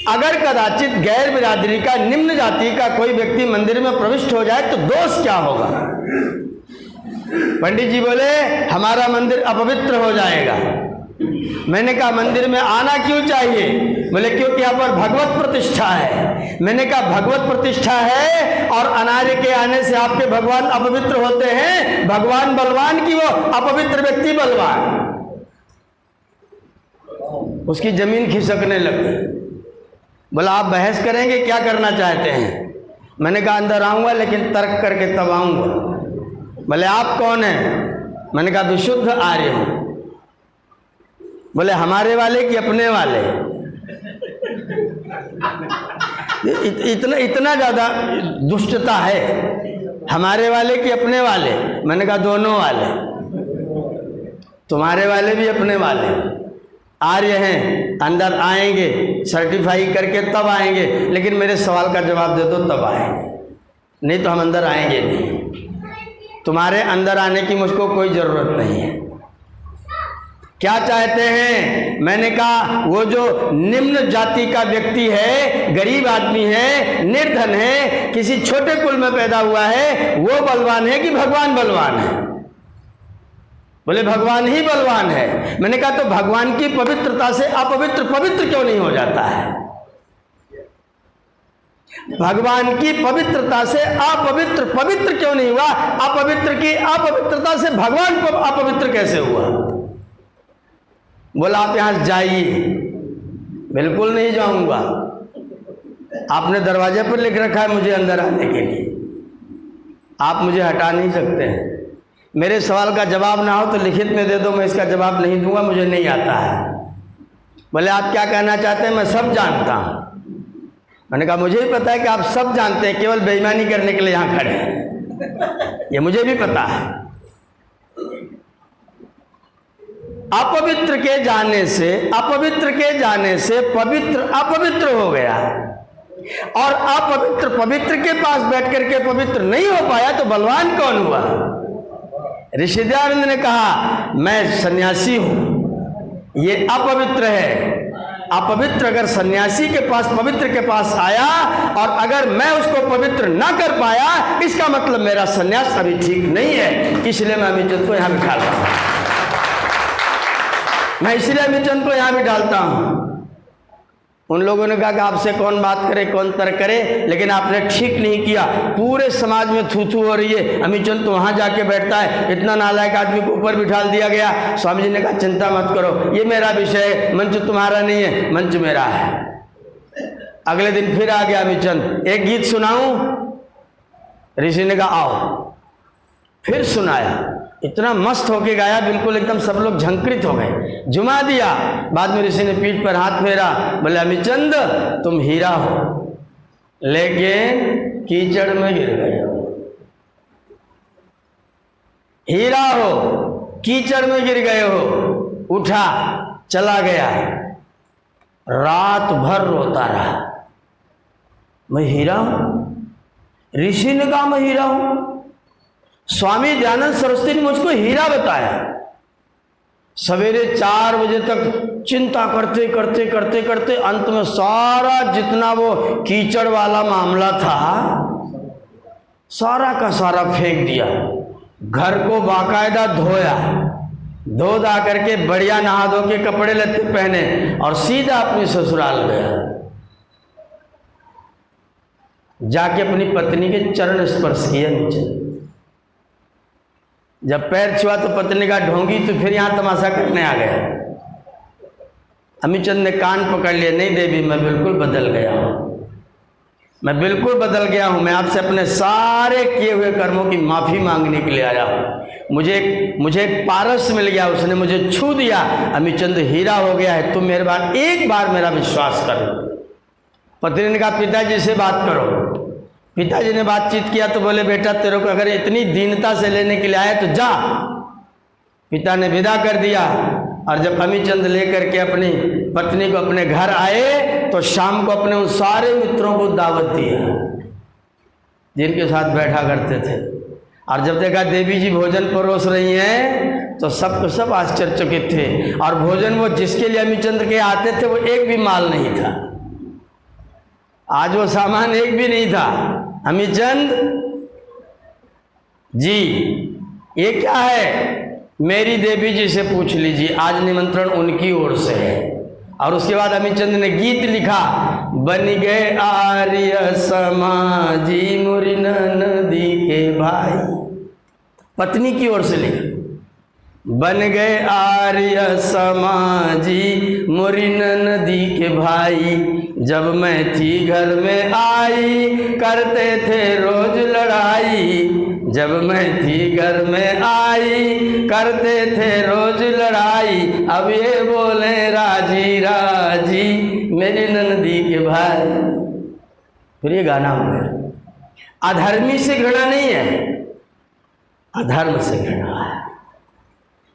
Speaker 1: अगर कदाचित गैर बिरादरी का, निम्न जाति का कोई व्यक्ति मंदिर में प्रविष्ट हो जाए तो दोष क्या होगा? पंडित जी बोले हमारा मंदिर अपवित्र हो जाएगा। मैंने कहा मंदिर में आना क्यों चाहिए? बोले क्योंकि यहाँ पर भगवत प्रतिष्ठा है। मैंने कहा भगवत प्रतिष्ठा है और अनार्य के आने से आपके भगवान अपवित्र होते हैं। भगवान बलवान की वो अपवित्र व्यक्ति बलवान। उसकी जमीन खिसकने लग गई। बोला आप बहस करेंगे, क्या करना चाहते हैं? मैंने कहा अंदर आऊँगा लेकिन तर्क करके तब आऊँगा। बोले आप कौन हैं? मैंने कहा विशुद्ध आर्य हूँ। बोले हमारे वाले कि अपने वाले? इतना ज़्यादा दुष्टता है हमारे वाले कि अपने वाले? मैंने कहा दोनों वाले, तुम्हारे वाले भी अपने वाले। आर्य हैं, अंदर आएंगे सर्टिफाई करके तब आएंगे, लेकिन मेरे सवाल का जवाब दे दो तब आएंगे, नहीं तो हम अंदर आएंगे नहीं। तुम्हारे अंदर आने की मुझको कोई ज़रूरत नहीं है। क्या चाहते हैं? मैंने कहा वो जो निम्न जाति का व्यक्ति है, गरीब आदमी है, निर्धन है, किसी छोटे कुल में पैदा हुआ है, वो बलवान है कि भगवान बलवान है? बोले भगवान ही बलवान है। मैंने कहा तो भगवान की पवित्रता से अपवित्र पवित्र क्यों नहीं हो जाता है? भगवान की पवित्रता से अपवित्र पवित्र क्यों नहीं हुआ? अपवित्र की अपवित्रता से भगवान अपवित्र कैसे हुआ? बोला आप यहां जाइए। बिल्कुल नहीं जाऊंगा, आपने दरवाजे पर लिख रखा है मुझे अंदर आने के लिए, आप मुझे हटा नहीं सकते हैं। मेरे सवाल का जवाब ना हो तो लिखित में दे दो, मैं इसका जवाब नहीं दूंगा, मुझे नहीं आता है। बोले आप क्या कहना चाहते हैं? मैं सब जानता हूं। मैंने कहा मुझे भी पता है कि आप सब जानते हैं, केवल बेईमानी करने के लिए यहां खड़े हैं, ये मुझे भी पता है। अपवित्र के जाने से पवित्र अपवित्र हो गया, और अपवित्र पवित्र के पास बैठ करके पवित्र नहीं हो पाया तो बलवान कौन हुआ? ऋषि दयानंद ने कहा मैं सन्यासी हूं, ये अपवित्र है। अपवित्र अगर सन्यासी के पास पवित्र के पास आया और अगर मैं उसको पवित्र ना कर पाया, इसका मतलब मेरा सन्यास अभी ठीक नहीं है। इसलिए मैं अमिचंद को यहां बिठा रहा हूं, मैं इसलिए अमिचंद को यहां बिठाता हूं। उन लोगों ने कहा कि आपसे कौन बात करे, कौन तर्क करे, लेकिन आपने ठीक नहीं किया। पूरे समाज में थू थू हो रही है, अमिचंद तो वहाँ जाके बैठता है, इतना नालायक आदमी को ऊपर बिठा दिया गया। स्वामी जी ने कहा चिंता मत करो, ये मेरा विषय है, मंच तुम्हारा नहीं है, मंच मेरा है। अगले दिन फिर आ गया अमिचंद, एक गीत सुनाऊं? ऋषि ने कहा आओ। फिर सुनाया, इतना मस्त होके गाया, बिल्कुल एकदम सब लोग झंकृत हो गए, जुमा दिया। बाद में ऋषि ने पीठ पर हाथ फेरा, बोले अमिचंद तुम हीरा हो, लेकिन कीचड़ में गिर गए हो। हीरा हो, कीचड़ में गिर गए हो। उठा, चला गया, रात भर रोता रहा, मैं हीरा हूं। ऋषि ने कहा मैं हीरा हूं। स्वामी दयानंद सरस्वती ने मुझको हीरा बताया। सवेरे 4 बजे तक चिंता करते करते करते करते अंत में सारा जितना वो कीचड़ वाला मामला था सारा का सारा फेंक दिया, घर को बाकायदा धोया, धो धा करके बढ़िया नहा धो के कपड़े लत्ते पहने और सीधा अपने ससुराल गया। जाके अपनी पत्नी के चरण स्पर्श किया नीचे। जब पैर छुआ तो पत्नी का ढोंगी, तो फिर यहाँ तमाशा करने आ गया। अमिचंद ने कान पकड़ लिया, नहीं देवी मैं बिल्कुल बदल गया हूँ, मैं बिल्कुल बदल गया हूँ, मैं आपसे अपने सारे किए हुए कर्मों की माफ़ी मांगने के लिए आया हूँ। मुझे एक पारस मिल गया, उसने मुझे छू दिया, अमिचंद हीरा हो गया है, तुम मेहरबान एक बार मेरा विश्वास करो। पत्नी ने कहा पिताजी से बात करो। पिताजी ने बातचीत किया तो बोले बेटा तेरे को अगर इतनी दीनता से लेने के लिए आया तो जा। पिता ने विदा कर दिया, और जब अमिचंद लेकर के अपनी पत्नी को अपने घर आए तो शाम को अपने उन सारे मित्रों को दावत दी जिनके साथ बैठा करते थे। और जब देखा देवी जी भोजन परोस रही हैं तो सब सब आश्चर्यचकित थे, और भोजन वो जिसके लिए अमिचंद के आते थे वो एक भी माल नहीं था, आज वो सामान एक भी नहीं था। अमिचंद जी ये क्या है, मेरी देवी जी से पूछ लीजिए, आज निमंत्रण उनकी ओर से है। और उसके बाद अमिचंद ने गीत लिखा, बन गए आर्य समाजी मुरी नदी के भाई, पत्नी की ओर से लिखा, बन गए आर्य समाजी मुरी नदी के भाई, जब मैं थी घर में आई करते थे रोज लड़ाई, जब मैं थी घर में आई करते थे रोज लड़ाई, अब ये बोले राजी राजी मेरी नंदी के भाई, फिर ये गाना हो गया। अधर्मी से घृणा नहीं है, अधर्म से घृणा है।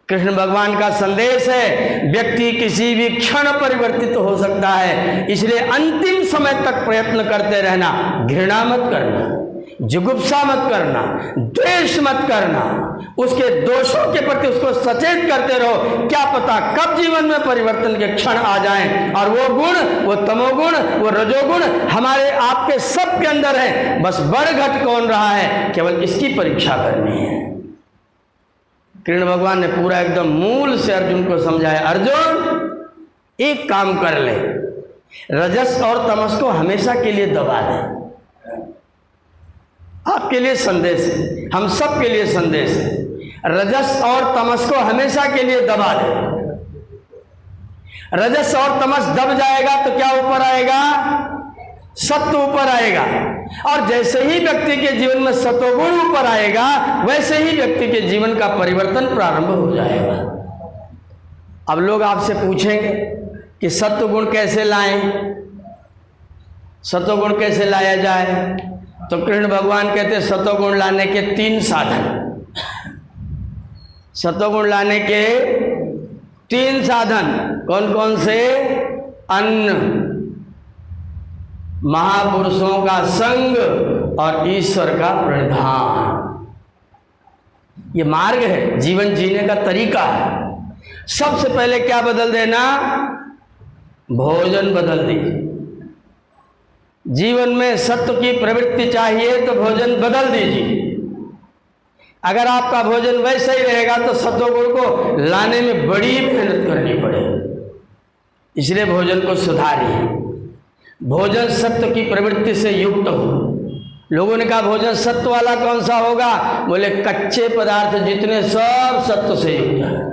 Speaker 1: कृष्ण भगवान का संदेश है व्यक्ति किसी भी क्षण परिवर्तित हो सकता है, इसलिए अंतिम समय तक प्रयत्न करते रहना। घृणा मत करना, जुगुप्सा मत करना, द्वेष मत करना, उसके दोषों के प्रति उसको सचेत करते रहो। क्या पता कब जीवन में परिवर्तन के क्षण आ जाएं और वो गुण, वो तमोगुण, वो रजोगुण हमारे आपके सब के अंदर है। बस बढ़ घट कौन रहा है, केवल इसकी परीक्षा करनी है। कृष्ण भगवान ने पूरा एकदम मूल से अर्जुन को समझाया, अर्जुन एक काम कर ले, रजस और तमस को हमेशा के लिए दबा दे। आपके लिए संदेश है, हम सब के लिए संदेश है। रजस और तमस को हमेशा के लिए दबा दे। रजस और तमस दब जाएगा तो क्या ऊपर आएगा? सत्व ऊपर आएगा। और जैसे ही व्यक्ति के जीवन में सत्वगुण ऊपर आएगा, वैसे ही व्यक्ति के जीवन का परिवर्तन प्रारंभ हो जाएगा। अब लोग आपसे पूछेंगे कि सत्वगुण कैसे लाएं, सत्वगुण कैसे लाया जाए? तो कृष्ण भगवान कहते हैं सत्वगुण लाने के 3 साधन। सत्वगुण लाने के 3 साधन कौन कौन से? अन्न, महापुरुषों का संग और ईश्वर का प्रणिधान। ये मार्ग है, जीवन जीने का तरीका है। सबसे पहले क्या बदल देना? भोजन बदल दीजिए। जीवन में सत्व की प्रवृत्ति चाहिए तो भोजन बदल दीजिए। अगर आपका भोजन वैसे ही रहेगा तो सत्वगुण को लाने में बड़ी मेहनत करनी पड़ेगी। इसलिए भोजन को सुधारिए। भोजन सत्व की प्रवृत्ति से युक्त हो। लोगों ने कहा भोजन सत्व वाला कौन सा होगा? बोले कच्चे पदार्थ जितने सब सत्व से युक्त है।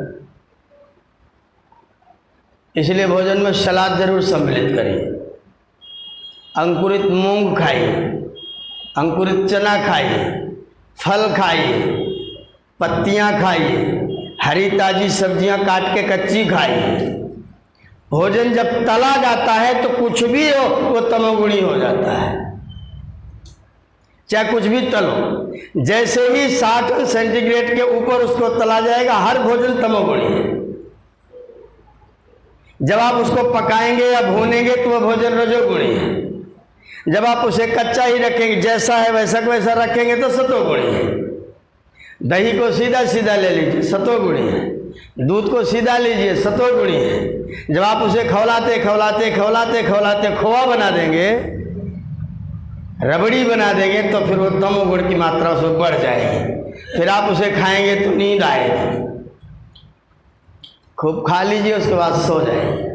Speaker 1: इसलिए भोजन में सलाद जरूर सम्मिलित करिए। अंकुरित मूंग खाइए, अंकुरित चना खाइए, फल खाइए, पत्तियां खाइए, हरी ताजी सब्जियां काट के कच्ची खाइए। भोजन जब तला जाता है तो कुछ भी हो वो तमोगुणी हो जाता है। चाहे कुछ भी तलो, जैसे ही 60 सेंटीग्रेड के ऊपर उसको तला जाएगा, हर भोजन तमोगुणी है। जब आप उसको पकाएंगे या भूनेंगे तो वह भोजन रजोगुणी है। जब आप उसे कच्चा ही रखेंगे, जैसा है वैसा को वैसा रखेंगे तो सत्वगुणी है। दही को सीधा सीधा ले लीजिए, सत्वगुणी है। दूध को सीधा लीजिए, सत्वगुणी है। जब आप उसे खौलाते खौलाते खौलाते खौलाते खोआ बना देंगे, रबड़ी बना देंगे, तो फिर वो तमोगुण की मात्रा उसमें बढ़ जाएगी। फिर आप उसे खाएंगे तो नींद आएगी। खूब खा लीजिए, उसके बाद सो जाएंगे।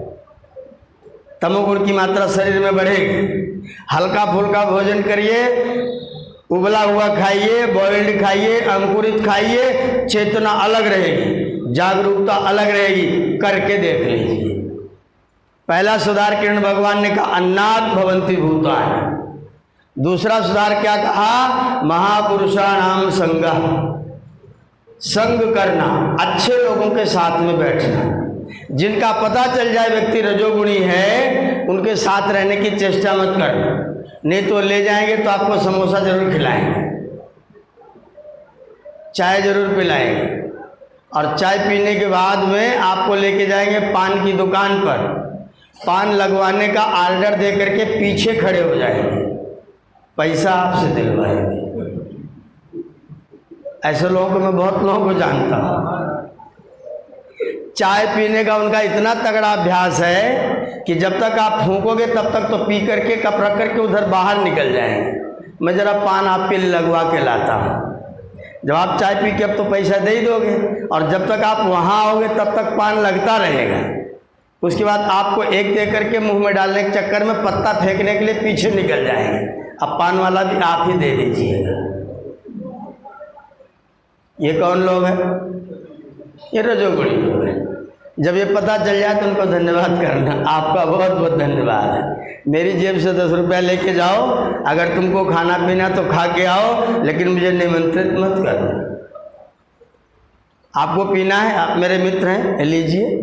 Speaker 1: तमोगुण की मात्रा शरीर में बढ़ेगी। हल्का फुल्का भोजन करिए, उबला हुआ खाइए, बॉइल्ड खाइए, अंकुरित खाइए, चेतना अलग रहेगी, जागरूकता अलग रहेगी। करके देख लीजिए। पहला सुधार कृष्ण भगवान ने कहा अन्नात् भवन्ति भूतानि। दूसरा सुधार क्या कहा? महापुरुषाणाम संगः, संग करना, अच्छे लोगों के साथ में बैठना। जिनका पता चल जाए व्यक्ति रजोगुणी है, उनके साथ रहने की चेष्टा मत करना, नहीं तो ले जाएंगे तो आपको समोसा जरूर खिलाएंगे, चाय जरूर पिलाएंगे, और चाय पीने के बाद में आपको लेके जाएंगे पान की दुकान पर। पान लगवाने का ऑर्डर दे करके पीछे खड़े हो जाएंगे, पैसा आपसे दिलवाएंगे। ऐसे लोगों को मैं बहुत लोगों को जानता हूँ। चाय पीने का उनका इतना तगड़ा अभ्यास है कि जब तक आप फूंकोगे तब तक तो पी करके कप रख करके उधर बाहर निकल जाएंगे। मैं ज़रा पान आपके लिए लगवा के लाता हूँ। जब आप चाय पी के अब तो पैसा दे ही दोगे, और जब तक आप वहाँ आओगे तब तक पान लगता रहेगा। उसके बाद आपको एक दे करके मुँह में डालने के चक्कर में पत्ता फेंकने के लिए पीछे निकल जाएंगे। अब पान वाला भी आप ही दे दीजिएगा। ये कौन लोग हैं? ये रजोगुणी लोग हैं। जब ये पता चल जाए तो उनको धन्यवाद करना, आपका बहुत बहुत धन्यवाद है। मेरी जेब से 10 रुपया लेके जाओ, अगर तुमको खाना पीना तो खा के आओ, लेकिन मुझे निमंत्रित मत करना। आपको पीना है, आप मेरे मित्र हैं, लीजिए,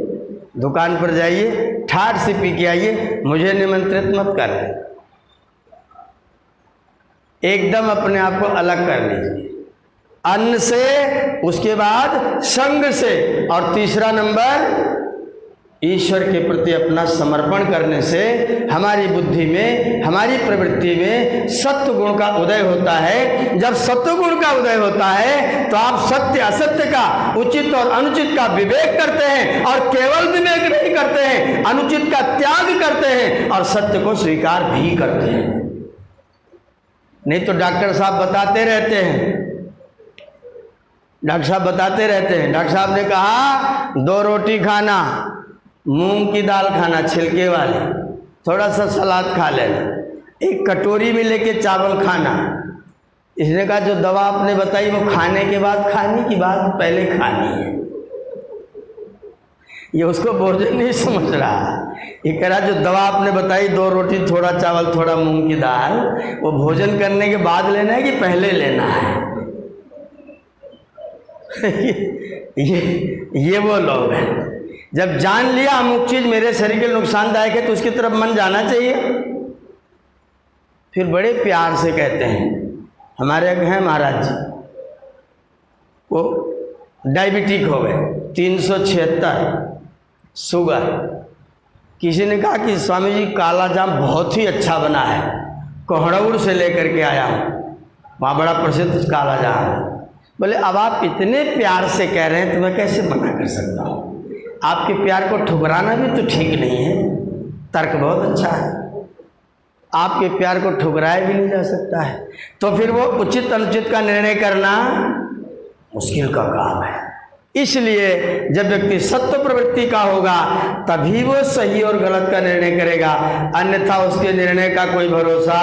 Speaker 1: दुकान पर जाइए, ठाठ से पी के आइए, मुझे निमंत्रित मत कर लें। एकदम अपने आप को अलग कर लीजिए अन्न से, उसके बाद संग से, और तीसरा नंबर ईश्वर के प्रति अपना समर्पण करने से हमारी बुद्धि में, हमारी प्रवृत्ति में सत्व गुण का उदय होता है। जब सत्व गुण का उदय होता है तो आप सत्य असत्य का, उचित और अनुचित का विवेक करते हैं, और केवल विवेक नहीं करते हैं, अनुचित का त्याग करते हैं और सत्य को स्वीकार भी करते हैं। नहीं तो डॉक्टर साहब बताते रहते हैं, डॉक्टर साहब ने कहा 2 रोटी खाना, मूंग की दाल खाना छिलके वाली, थोड़ा सा सलाद खा लेना, एक कटोरी में लेके चावल खाना। इसने कहा जो दवा आपने बताई वो खाने के बाद खाने की बात पहले खानी है। ये उसको भोजन नहीं समझ रहा। ये कह रहा जो दवा आपने बताई 2 रोटी थोड़ा चावल थोड़ा मूंग की दाल, वो भोजन करने के बाद लेना है कि पहले लेना है। ये वो लोग हैं। जब जान लिया अमुक चीज़ मेरे शरीर के नुकसानदायक है तो उसकी तरफ मन जाना चाहिए। फिर बड़े प्यार से कहते हैं, हमारे हैं महाराज जी, वो डायबिटिक हो गए, 376 शुगर। किसी ने कहा कि स्वामी जी काला जाम बहुत ही अच्छा बना है, कोहड़ौर से लेकर के आया हूँ, वहाँ बड़ा प्रसिद्ध काला जाम है। बोले अब आप इतने प्यार से कह रहे हैं तो मैं कैसे मना कर सकता हूँ। आपके प्यार को ठुकराना भी तो ठीक नहीं है। तर्क बहुत अच्छा है, आपके प्यार को ठुकराया भी नहीं जा सकता है। तो फिर वो उचित अनुचित का निर्णय करना मुश्किल का काम है। इसलिए जब व्यक्ति सत्व प्रवृत्ति का होगा तभी वो सही और गलत का निर्णय करेगा, अन्यथा उसके निर्णय का कोई भरोसा।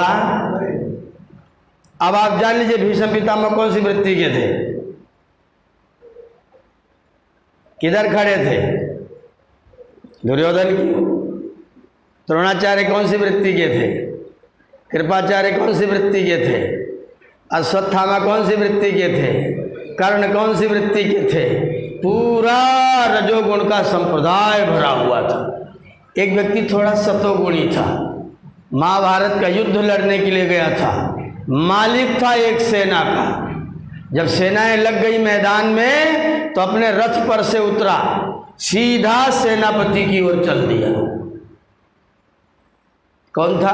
Speaker 1: अब आप जान लीजिए भीष्म पितामह कौन सी वृत्ति के थे, किधर खड़े थे? दुर्योधन की। द्रोणाचार्य कौन सी वृत्ति के थे? कृपाचार्य कौन सी वृत्ति के थे? अश्वत्थामा कौन सी वृत्ति के थे? कर्ण कौन सी वृत्ति के थे? पूरा रजोगुण का संप्रदाय भरा हुआ था। एक व्यक्ति थोड़ा सतोगुणी था, महाभारत का युद्ध लड़ने के लिए गया था, मालिक था एक सेना का। जब सेनाएं लग गई मैदान में तो अपने रथ पर से उतरा, सीधा सेनापति की ओर चल दिया। कौन था?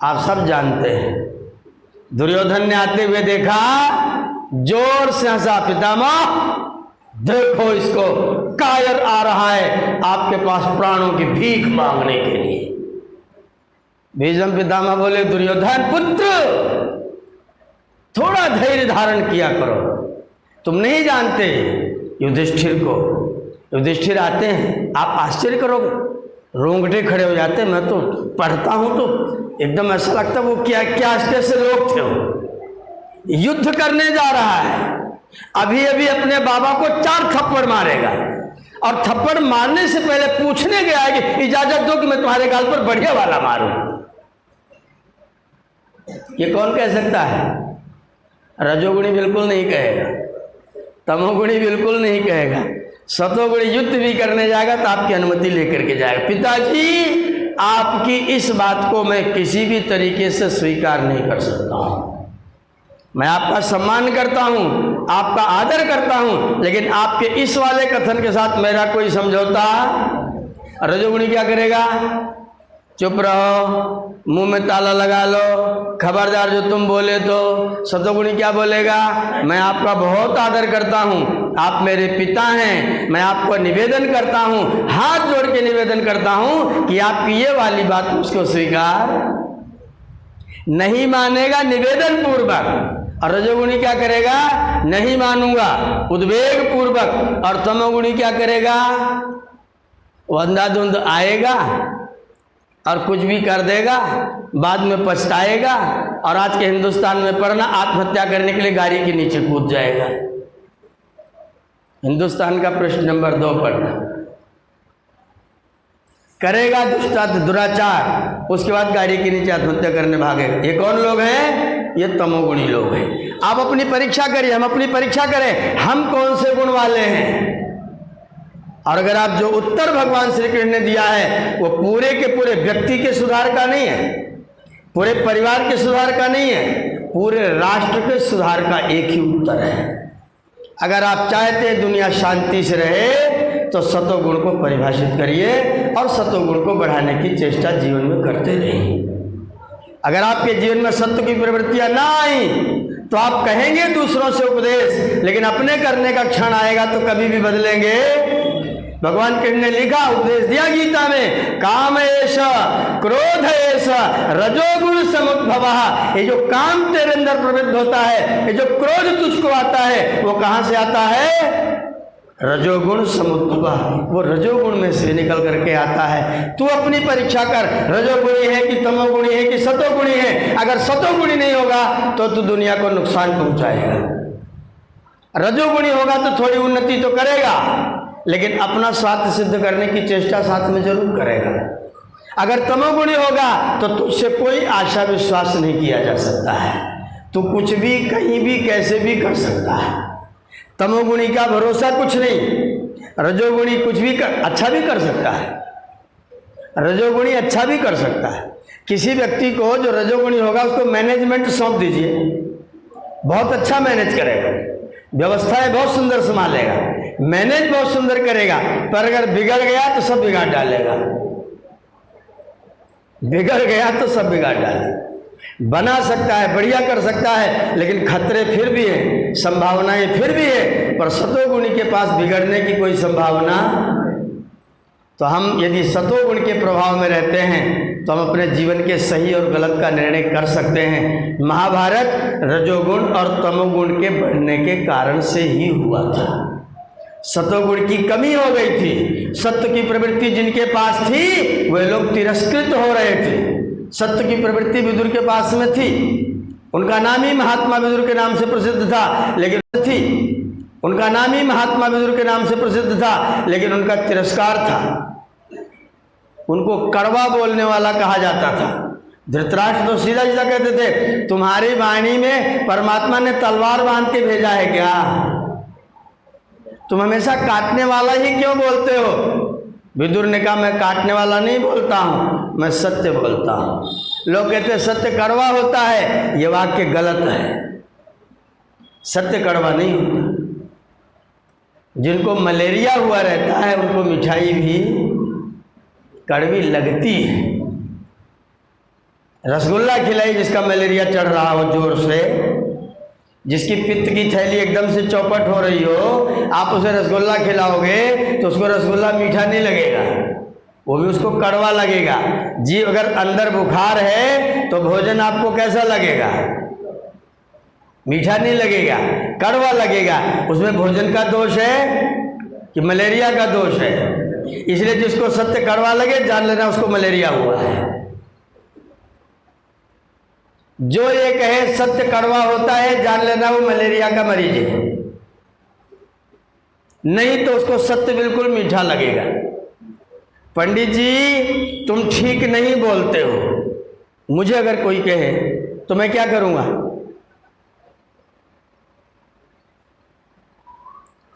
Speaker 1: आप सब जानते हैं। दुर्योधन ने आते हुए देखा, जोर से हंसा, पितामह देखो इसको, कायर आ रहा है आपके पास प्राणों की भीख मांगने के लिए। भीष्म पितामह बोले, दुर्योधन पुत्र थोड़ा धैर्य धारण किया करो, तुम नहीं जानते युधिष्ठिर को। युधिष्ठिर आते हैं, आप आश्चर्य करोगे, रोंगटे खड़े हो जाते हैं। मैं तो पढ़ता हूं तो एकदम ऐसा लगता वो क्या क्या कैसे लोग थे। वो युद्ध करने जा रहा है, अभी अभी अपने बाबा को 4 थप्पड़ मारेगा, और थप्पड़ मारने से पहले पूछने गया है कि इजाजत दो कि मैं तुम्हारे गाल पर बढ़िया वाला मारूं। ये कौन कह सकता है? रजोगुणी बिल्कुल नहीं कहेगा, तमोगुणी बिल्कुल नहीं कहेगा, सतोगुणी युद्ध भी करने जाएगा तो आपकी अनुमति लेकर के जाएगा। पिताजी आपकी इस बात को मैं किसी भी तरीके से स्वीकार नहीं कर सकता हूँ। मैं आपका सम्मान करता हूँ, आपका आदर करता हूँ, लेकिन आपके इस वाले कथन के साथ मेरा कोई समझौता। रजोगुणी क्या करेगा? चुप रहो, मुंह में ताला लगा लो, खबरदार जो तुम बोले तो। सतोगुणी क्या बोलेगा? मैं आपका बहुत आदर करता हूँ, आप मेरे पिता हैं, मैं आपको निवेदन करता हूँ, हाथ जोड़ के निवेदन करता हूँ कि आपकी ये वाली बात मुझको स्वीकार नहीं। मानेगा निवेदन पूर्वक। और रजोगुणी क्या करेगा? नहीं मानूंगा उद्वेग पूर्वक। और तमोगुणी क्या करेगा? वो अंधाधुंध आएगा और कुछ भी कर देगा, बाद में पछताएगा, और आज के हिंदुस्तान में पढ़ना, आत्महत्या करने के लिए गाड़ी के नीचे कूद जाएगा। हिंदुस्तान का प्रश्न नंबर 2 पढ़ना। करेगा दुराचार, उसके बाद गाड़ी के नीचे आत्महत्या करने भागेगा। ये कौन लोग हैं? ये तमोगुणी लोग हैं। आप अपनी परीक्षा करिए, हम अपनी परीक्षा करें, हम कौन से गुण वाले हैं। और अगर आप जो उत्तर भगवान श्री कृष्ण ने दिया है वो पूरे के पूरे व्यक्ति के सुधार का नहीं है, पूरे परिवार के सुधार का नहीं है, पूरे राष्ट्र के सुधार का एक ही उत्तर है। अगर आप चाहते हैं दुनिया शांति से रहे तो सतोगुण को परिभाषित करिए और सतोगुण को बढ़ाने की चेष्टा जीवन में करते रहिए। अगर आपके जीवन में सत्य की प्रवृत्तियां ना आई तो आप कहेंगे दूसरों से उपदेश, लेकिन अपने करने का क्षण आएगा तो कभी भी बदलेंगे। भगवान कृष्ण ने लिखा, उपदेश दिया गीता में, काम एष क्रोध एष रजोगुण समुद्भवः। ये जो काम तेरे अंदर प्रवृत्त होता है, ये जो क्रोध तुझको आता है, वो कहां से आता है? रजोगुण समुद्भवः, वो रजोगुण में से निकल करके आता है। तू अपनी परीक्षा कर, रजोगुणी है कि तमोगुणी है कि सतोगुणी है। अगर सतोगुणी नहीं होगा तो तू दुनिया को नुकसान पहुंचाएगा, रजोगुणी होगा तो थोड़ी उन्नति तो करेगा, लेकिन अपना स्वार्थ सिद्ध करने की चेष्टा साथ में जरूर करेगा। अगर तमोगुणी होगा तो तुझसे कोई आशा विश्वास नहीं किया जा सकता है, तू कुछ भी कहीं भी कैसे भी कर सकता है। तमोगुणी का भरोसा कुछ नहीं, रजोगुणी कुछ भी अच्छा भी कर सकता है, रजोगुणी अच्छा भी कर सकता है। किसी व्यक्ति को जो रजोगुणी होगा उसको मैनेजमेंट सौंप दीजिए, बहुत अच्छा मैनेज करेगा, व्यवस्थाएं बहुत सुंदर संभालेगा, मैनेज बहुत सुंदर करेगा, पर अगर बिगड़ गया तो सब बिगाड़ डालेगा, बिगड़ गया तो सब बिगाड़ डालेगा। बना सकता है, बढ़िया कर सकता है, लेकिन खतरे फिर भी हैं, संभावनाएं फिर भी है, पर सतोगुणी के पास बिगड़ने की कोई संभावना। तो हम यदि सतोगुण के प्रभाव में रहते हैं तो हम अपने जीवन के सही और गलत का निर्णय कर सकते हैं। महाभारत रजोगुण और तमोगुण के बढ़ने के कारण से ही हुआ था। सतोगुण की कमी हो गई थी, सत्य की प्रवृत्ति जिनके पास थी वे लोग तिरस्कृत हो रहे थे। सत्य की प्रवृत्ति विदुर के पास में थी, उनका नाम ही महात्मा विदुर के नाम से प्रसिद्ध था, लेकिन उनका नाम ही महात्मा विदुर के नाम से प्रसिद्ध था, लेकिन उनका तिरस्कार था, उनको कड़वा बोलने वाला कहा जाता था। धृतराष्ट्र तो सीधा सीधा कहते थे, तुम्हारी वाणी में परमात्मा ने तलवार बांध के भेजा है क्या? तुम हमेशा काटने वाला ही क्यों बोलते हो? विदुर ने कहा, मैं काटने वाला नहीं बोलता हूँ, मैं सत्य बोलता हूँ। लोग कहते हैं सत्य कड़वा होता है, ये वाक्य गलत है, सत्य कड़वा नहीं होता। जिनको मलेरिया हुआ रहता है उनको मिठाई भी कड़वी लगती है। रसगुल्ला खिलाई जिसका मलेरिया चढ़ रहा हो जोर से, जिसकी पित्त की थैली एकदम से चौपट हो रही हो, आप उसे रसगुल्ला खिलाओगे तो उसको रसगुल्ला मीठा नहीं लगेगा, वो भी उसको कड़वा लगेगा। जी अगर अंदर बुखार है तो भोजन आपको कैसा लगेगा? मीठा नहीं लगेगा, कड़वा लगेगा। उसमें भोजन का दोष है कि मलेरिया का दोष है? इसलिए जिसको सत्य कड़वा लगे जान लेना उसको मलेरिया हुआ है। जो ये कहे सत्य कड़वा होता है जान लेना वो मलेरिया का मरीज है, नहीं तो उसको सत्य बिल्कुल मीठा लगेगा। पंडित जी तुम ठीक नहीं बोलते हो, मुझे अगर कोई कहे तो मैं क्या करूंगा?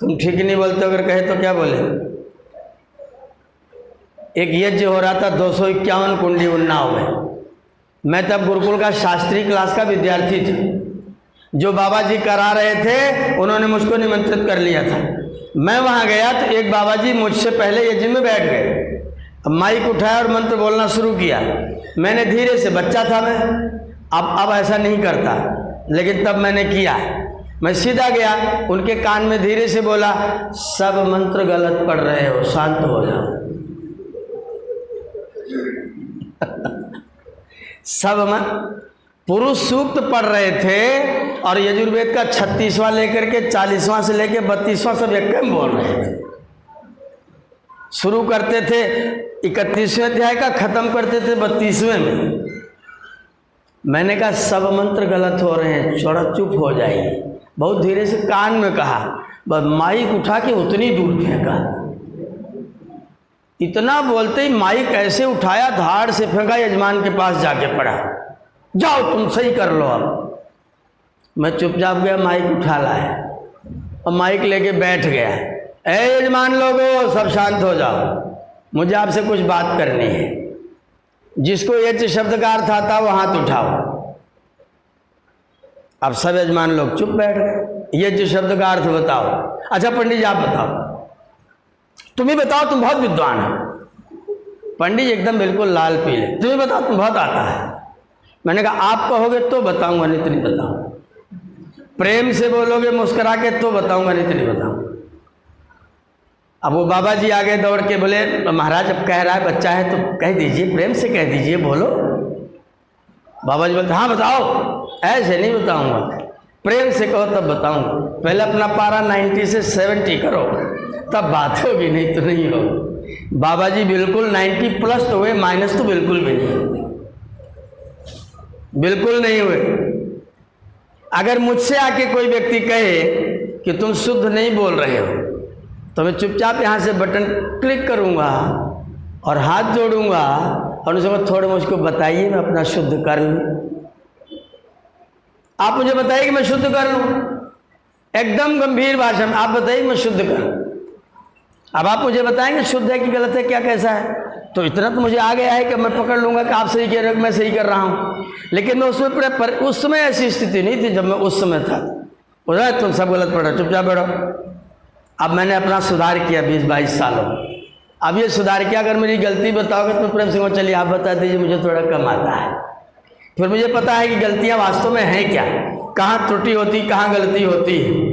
Speaker 1: तुम ठीक नहीं बोलते अगर कहे तो क्या बोले? एक यज्ञ हो रहा था 251 कुंडी उन्नाव में, मैं तब गुरुकुल का शास्त्री क्लास का विद्यार्थी था। जो बाबा जी करा रहे थे उन्होंने मुझको निमंत्रित कर लिया था। मैं वहाँ गया तो एक बाबा जी मुझसे पहले यज्ञ में बैठ गए, अब माइक उठाया और मंत्र बोलना शुरू किया। मैंने धीरे से, बच्चा था मैं, अब ऐसा नहीं करता, लेकिन तब मैंने किया। मैं सीधा गया, उनके कान में धीरे से बोला, सब मंत्र गलत पढ़ रहे हो, शांत हो जाओ। सब पुरुष सूक्त पढ़ रहे थे और यजुर्वेद का 36वां लेकर के 40वां से लेकर 32वां सब एक में बोल रहे थे। शुरू करते थे 31वें अध्याय का, खत्म करते थे 32वें में। मैंने कहा सब मंत्र गलत हो रहे हैं, थोड़ा चुप हो जाइए। बहुत धीरे से कान में कहा, बस माइक उठा के उतनी दूर फेंका। इतना बोलते ही माइक ऐसे उठाया, धाड़ से फेंका, यजमान के पास जाके पड़ा, जाओ तुम सही कर लो। अब मैं चुपचाप गया, माइक उठा लाया और माइक लेके बैठ गया। ऐ यजमान लोगों, सब शांत हो जाओ, मुझे आपसे कुछ बात करनी है। जिसको यज्ञ शब्द का अर्थ आता वो हाथ उठाओ। अब सब यजमान लोग चुप बैठ गए। यज्ञ शब्द का अर्थ बताओ। अच्छा पंडित जी आप बताओ, तुम ही बताओ, तुम बहुत विद्वान हो। पंडित जी एकदम बिल्कुल लाल पीले, तुम ही बताओ, तुम बहुत आता है। मैंने कहा आप कहोगे तो बताऊंगा, नहीं तो नहीं बताऊंगा। प्रेम से बोलोगे मुस्कुरा के तो बताऊंगा, नहीं तो नहीं बताऊंगा। अब वो बाबा जी आगे दौड़ के बोले महाराज अब कह रहा है बच्चा है तो कह दीजिए, प्रेम से कह दीजिए, बोलो। बाबा जी बोलते हाँ बताओ। ऐसे नहीं बताऊंगा, प्रेम से कहो तब बताऊंगा। पहले अपना पारा 90 से 70 करो तब बात होगी, नहीं तो नहीं होगी। बाबा जी बिल्कुल 90 प्लस तो हुए, माइनस तो बिल्कुल भी नहीं हुए, बिल्कुल नहीं हुए। अगर मुझसे आके कोई व्यक्ति कहे कि तुम शुद्ध नहीं बोल रहे हो तो मैं चुपचाप यहाँ से बटन क्लिक करूँगा और हाथ जोड़ूंगा और उनसे थोड़ा मुझको बताइए मैं अपना शुद्ध कर लूँ। आप मुझे बताइए कि मैं शुद्ध कर लूँ, एकदम गंभीर भाषा में आप बताइए मैं शुद्ध कर लूँ। अब आप मुझे बताएंगे शुद्ध है कि गलत है, क्या कैसा है, तो इतना तो मुझे आ गया है कि मैं पकड़ लूँगा कि आप सही कह रहे हो, मैं सही कर रहा हूँ। लेकिन मैं उसमें उस समय ऐसी स्थिति नहीं थी जब मैं उस समय था। बोला तुम सब गलत पढ़ो, चुपचाप बैठो। अब मैंने अपना सुधार किया 20-22 सालों में। अब ये सुधार किया, अगर मेरी गलती बताओगे तो प्रेम सिंह चलिए आप बता दीजिए, मुझे थोड़ा कम आता है। फिर मुझे पता है कि गलतियाँ वास्तव में हैं क्या, कहाँ त्रुटि होती, कहाँ गलती होती है।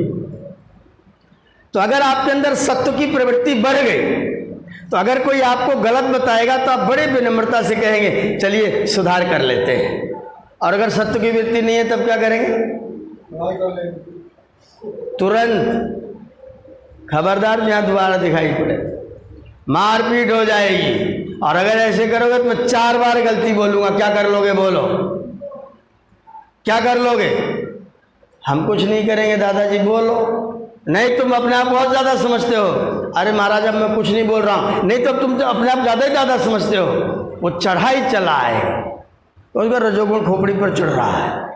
Speaker 1: तो अगर आपके अंदर सत्य की प्रवृत्ति बढ़ गई तो अगर कोई आपको गलत बताएगा तो आप बड़े विनम्रता से कहेंगे चलिए सुधार कर लेते हैं। और अगर सत्य की वृत्ति नहीं है तब क्या करेंगे? तुरंत खबरदार जहाँ दोबारा दिखाई पड़े मारपीट हो जाएगी। और अगर ऐसे करोगे तो मैं 4 बार गलती बोलूँगा, क्या कर लोगे बोलो, क्या कर लोगे? हम कुछ नहीं करेंगे दादाजी, बोलो। नहीं तुम अपने आप बहुत ज़्यादा समझते हो। अरे महाराज अब मैं कुछ नहीं बोल रहा हूँ। नहीं तो तुम तो अपने आप ज़्यादा ही ज़्यादा समझते हो। वो चढ़ाई चला आएगा, उसका रजोगुण खोपड़ी पर चढ़ रहा है।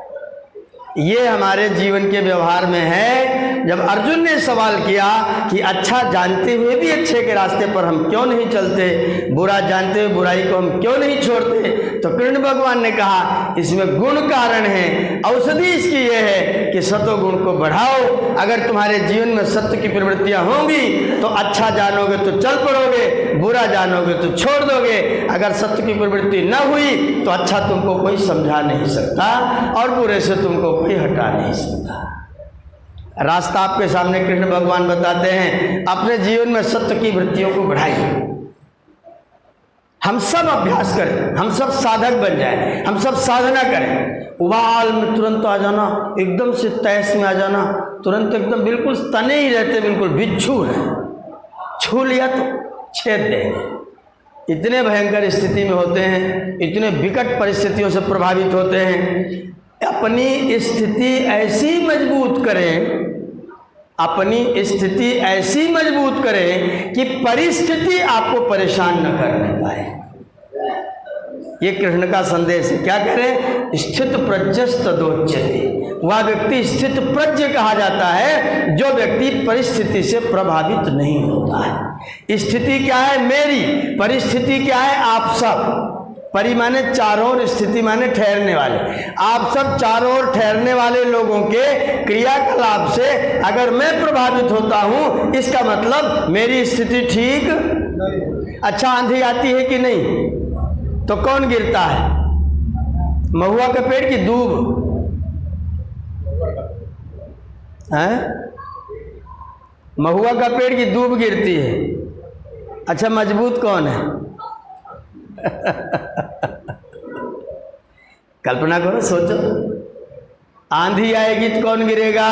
Speaker 1: ये हमारे जीवन के व्यवहार में है। जब अर्जुन ने सवाल किया कि अच्छा जानते हुए भी अच्छे के रास्ते पर हम क्यों नहीं चलते, बुरा जानते हुए बुराई को हम क्यों नहीं छोड़ते, तो कृष्ण भगवान ने कहा इसमें गुण कारण है। औषधि इसकी ये है कि सतो गुण को बढ़ाओ। अगर तुम्हारे जीवन में सत्य की प्रवृत्तियां होंगी तो अच्छा जानोगे तो चल पड़ोगे, बुरा जानोगे तो छोड़ दोगे। अगर सत्य की प्रवृत्ति न हुई तो अच्छा तुमको कोई समझा नहीं सकता और बुरे से तुमको कोई हटा नहीं सकता। रास्ता आपके सामने कृष्ण भगवान बताते हैं, अपने जीवन में सत्य की वृत्तियों को बढ़ाइए। हम सब अभ्यास करें, हम सब साधक बन जाएं, हम सब साधना करें। उबाल में तुरंत आ जाना, एकदम से तैस में आ जाना, तुरंत एकदम बिल्कुल तने ही रहते, बिल्कुल बिच्छू है, छू लिया तो छेद देंगे। इतने भयंकर स्थिति में होते हैं, इतने विकट परिस्थितियों से प्रभावित होते हैं। अपनी स्थिति ऐसी मजबूत करें, अपनी स्थिति ऐसी मजबूत करें कि परिस्थिति आपको परेशान न करने पाए। ये कृष्ण का संदेश है। क्या करें? स्थित प्रज्ञस्तदोच्यते। वह व्यक्ति स्थित प्रज्ञ कहा जाता है जो व्यक्ति परिस्थिति से प्रभावित नहीं होता है। स्थिति क्या है? मेरी। परिस्थिति क्या है? आप सब। परि माने चारों ओर, स्थिति माने ठहरने वाले। आप सब चारों ओर ठहरने वाले लोगों के क्रियाकलाप से अगर मैं प्रभावित होता हूं, इसका मतलब मेरी स्थिति ठीक नहीं। अच्छा आंधी आती है कि नहीं? तो कौन गिरता है? महुआ का पेड़ की दूब है? महुआ का पेड़ की दूब गिरती है। अच्छा मजबूत कौन है? कल्पना करो, सोचो, आंधी आएगी तो कौन गिरेगा?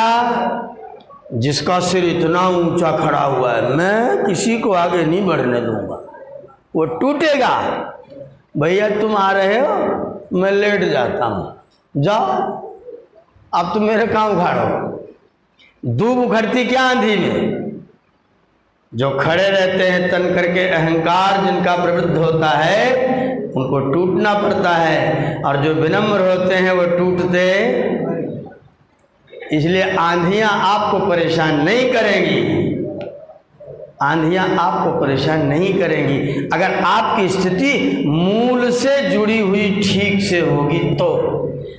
Speaker 1: जिसका सिर इतना ऊंचा खड़ा हुआ है, मैं किसी को आगे नहीं बढ़ने दूंगा, वो टूटेगा। भैया तुम आ रहे हो, मैं लेट जाता हूं, जाओ, अब तुम मेरे काम उखाड़ो। दूब उखड़ती क्या आंधी में? जो खड़े रहते हैं तन करके, अहंकार जिनका प्रवृत्त होता है उनको टूटना पड़ता है, और जो विनम्र होते हैं वो टूटते। इसलिए आंधियां आपको परेशान नहीं करेंगी। आंधियाँ आपको परेशान नहीं करेंगी अगर आपकी स्थिति मूल से जुड़ी हुई ठीक से होगी। तो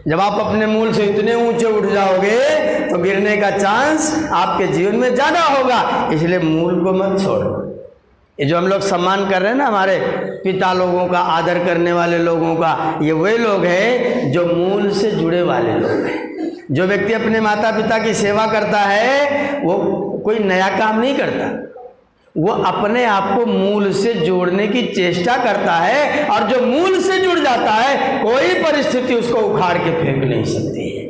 Speaker 1: जब आप अपने मूल से इतने ऊंचे उठ जाओगे तो गिरने का चांस आपके जीवन में ज़्यादा होगा। इसलिए मूल को मत छोड़ो। ये जो हम लोग सम्मान कर रहे हैं ना हमारे पिता लोगों का, आदर करने वाले लोगों का, ये वही लोग हैं जो मूल से जुड़े वाले लोग हैं। जो व्यक्ति अपने माता पिता की सेवा करता है वो कोई नया काम नहीं करता, वो अपने आप को मूल से जोड़ने की चेष्टा करता है। और जो मूल से जुड़ जाता है कोई परिस्थिति उसको उखाड़ के फेंक नहीं सकती है।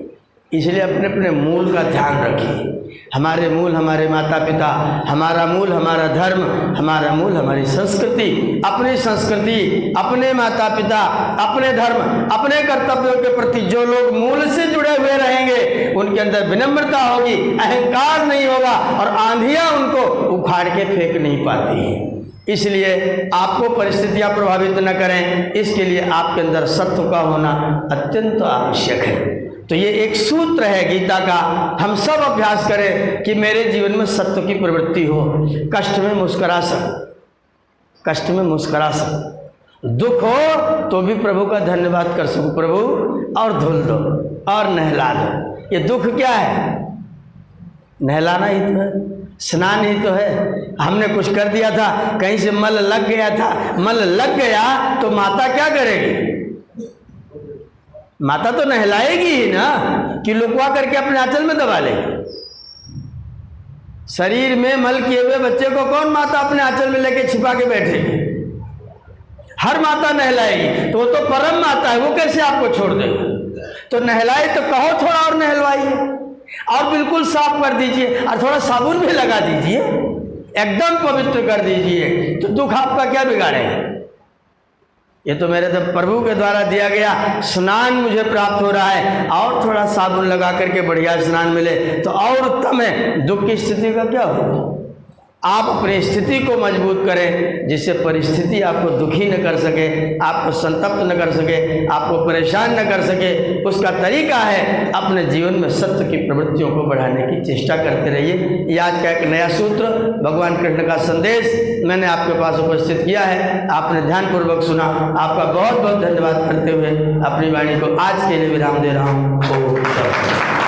Speaker 1: इसलिए अपने अपने मूल का ध्यान रखिए। हमारे मूल हमारे माता पिता, हमारा मूल हमारा धर्म, हमारा मूल हमारी संस्कृति। अपनी संस्कृति, अपने माता पिता, अपने धर्म, अपने कर्तव्यों के प्रति जो लोग मूल से जुड़े हुए रहेंगे उनके अंदर विनम्रता होगी, अहंकार नहीं होगा और आंधियाँ उनको उखाड़ के फेंक नहीं पाती हैं। इसलिए आपको परिस्थितियाँ प्रभावित न करें, इसके लिए आपके अंदर सत्व का होना अत्यंत आवश्यक है। तो ये एक सूत्र है गीता का, हम सब अभ्यास करें कि मेरे जीवन में सत्व की प्रवृत्ति हो। कष्ट में मुस्करा सकूं, कष्ट में मुस्करा सकूं, दुख हो तो भी प्रभु का धन्यवाद कर सकूं, प्रभु और धुल दो और नहला दो। ये दुख क्या है? नहलाना ही तो है, स्नान ही तो है। हमने कुछ कर दिया था, कहीं से मल लग गया था, मल लग गया तो माता क्या करेगी? माता तो नहलाएगी ही ना, कि लुकवा करके अपने आंचल में दबा लेगी। शरीर में मल किए हुए बच्चे को कौन माता अपने आंचल में लेके छिपा के बैठेगी? हर माता नहलाएगी। तो वो तो परम माता है, वो कैसे आपको छोड़ देगी? तो नहलाए तो कहो थोड़ा और नहलवाइए और बिल्कुल साफ कर दीजिए और थोड़ा साबुन भी लगा दीजिए, एकदम पवित्र कर दीजिए। तो दुख आपका क्या बिगाड़ेगा? ये तो मेरे तो प्रभु के द्वारा दिया गया स्नान मुझे प्राप्त हो रहा है, और थोड़ा साबुन लगा करके बढ़िया स्नान मिले तो और उत्तम है। दुख की स्थिति का क्या होगा? आप अपनी स्थिति को मजबूत करें जिससे परिस्थिति आपको दुखी न कर सके, आपको संतप्त न कर सके, आपको परेशान न कर सके। उसका तरीका है अपने जीवन में सत्य की प्रवृत्तियों को बढ़ाने की चेष्टा करते रहिए। ये आज का एक नया सूत्र, भगवान कृष्ण का संदेश मैंने आपके पास उपस्थित किया है। आपने ध्यानपूर्वक सुना, आपका बहुत बहुत धन्यवाद करते हुए अपनी वाणी को आज के लिए विराम दे रहा हूँ।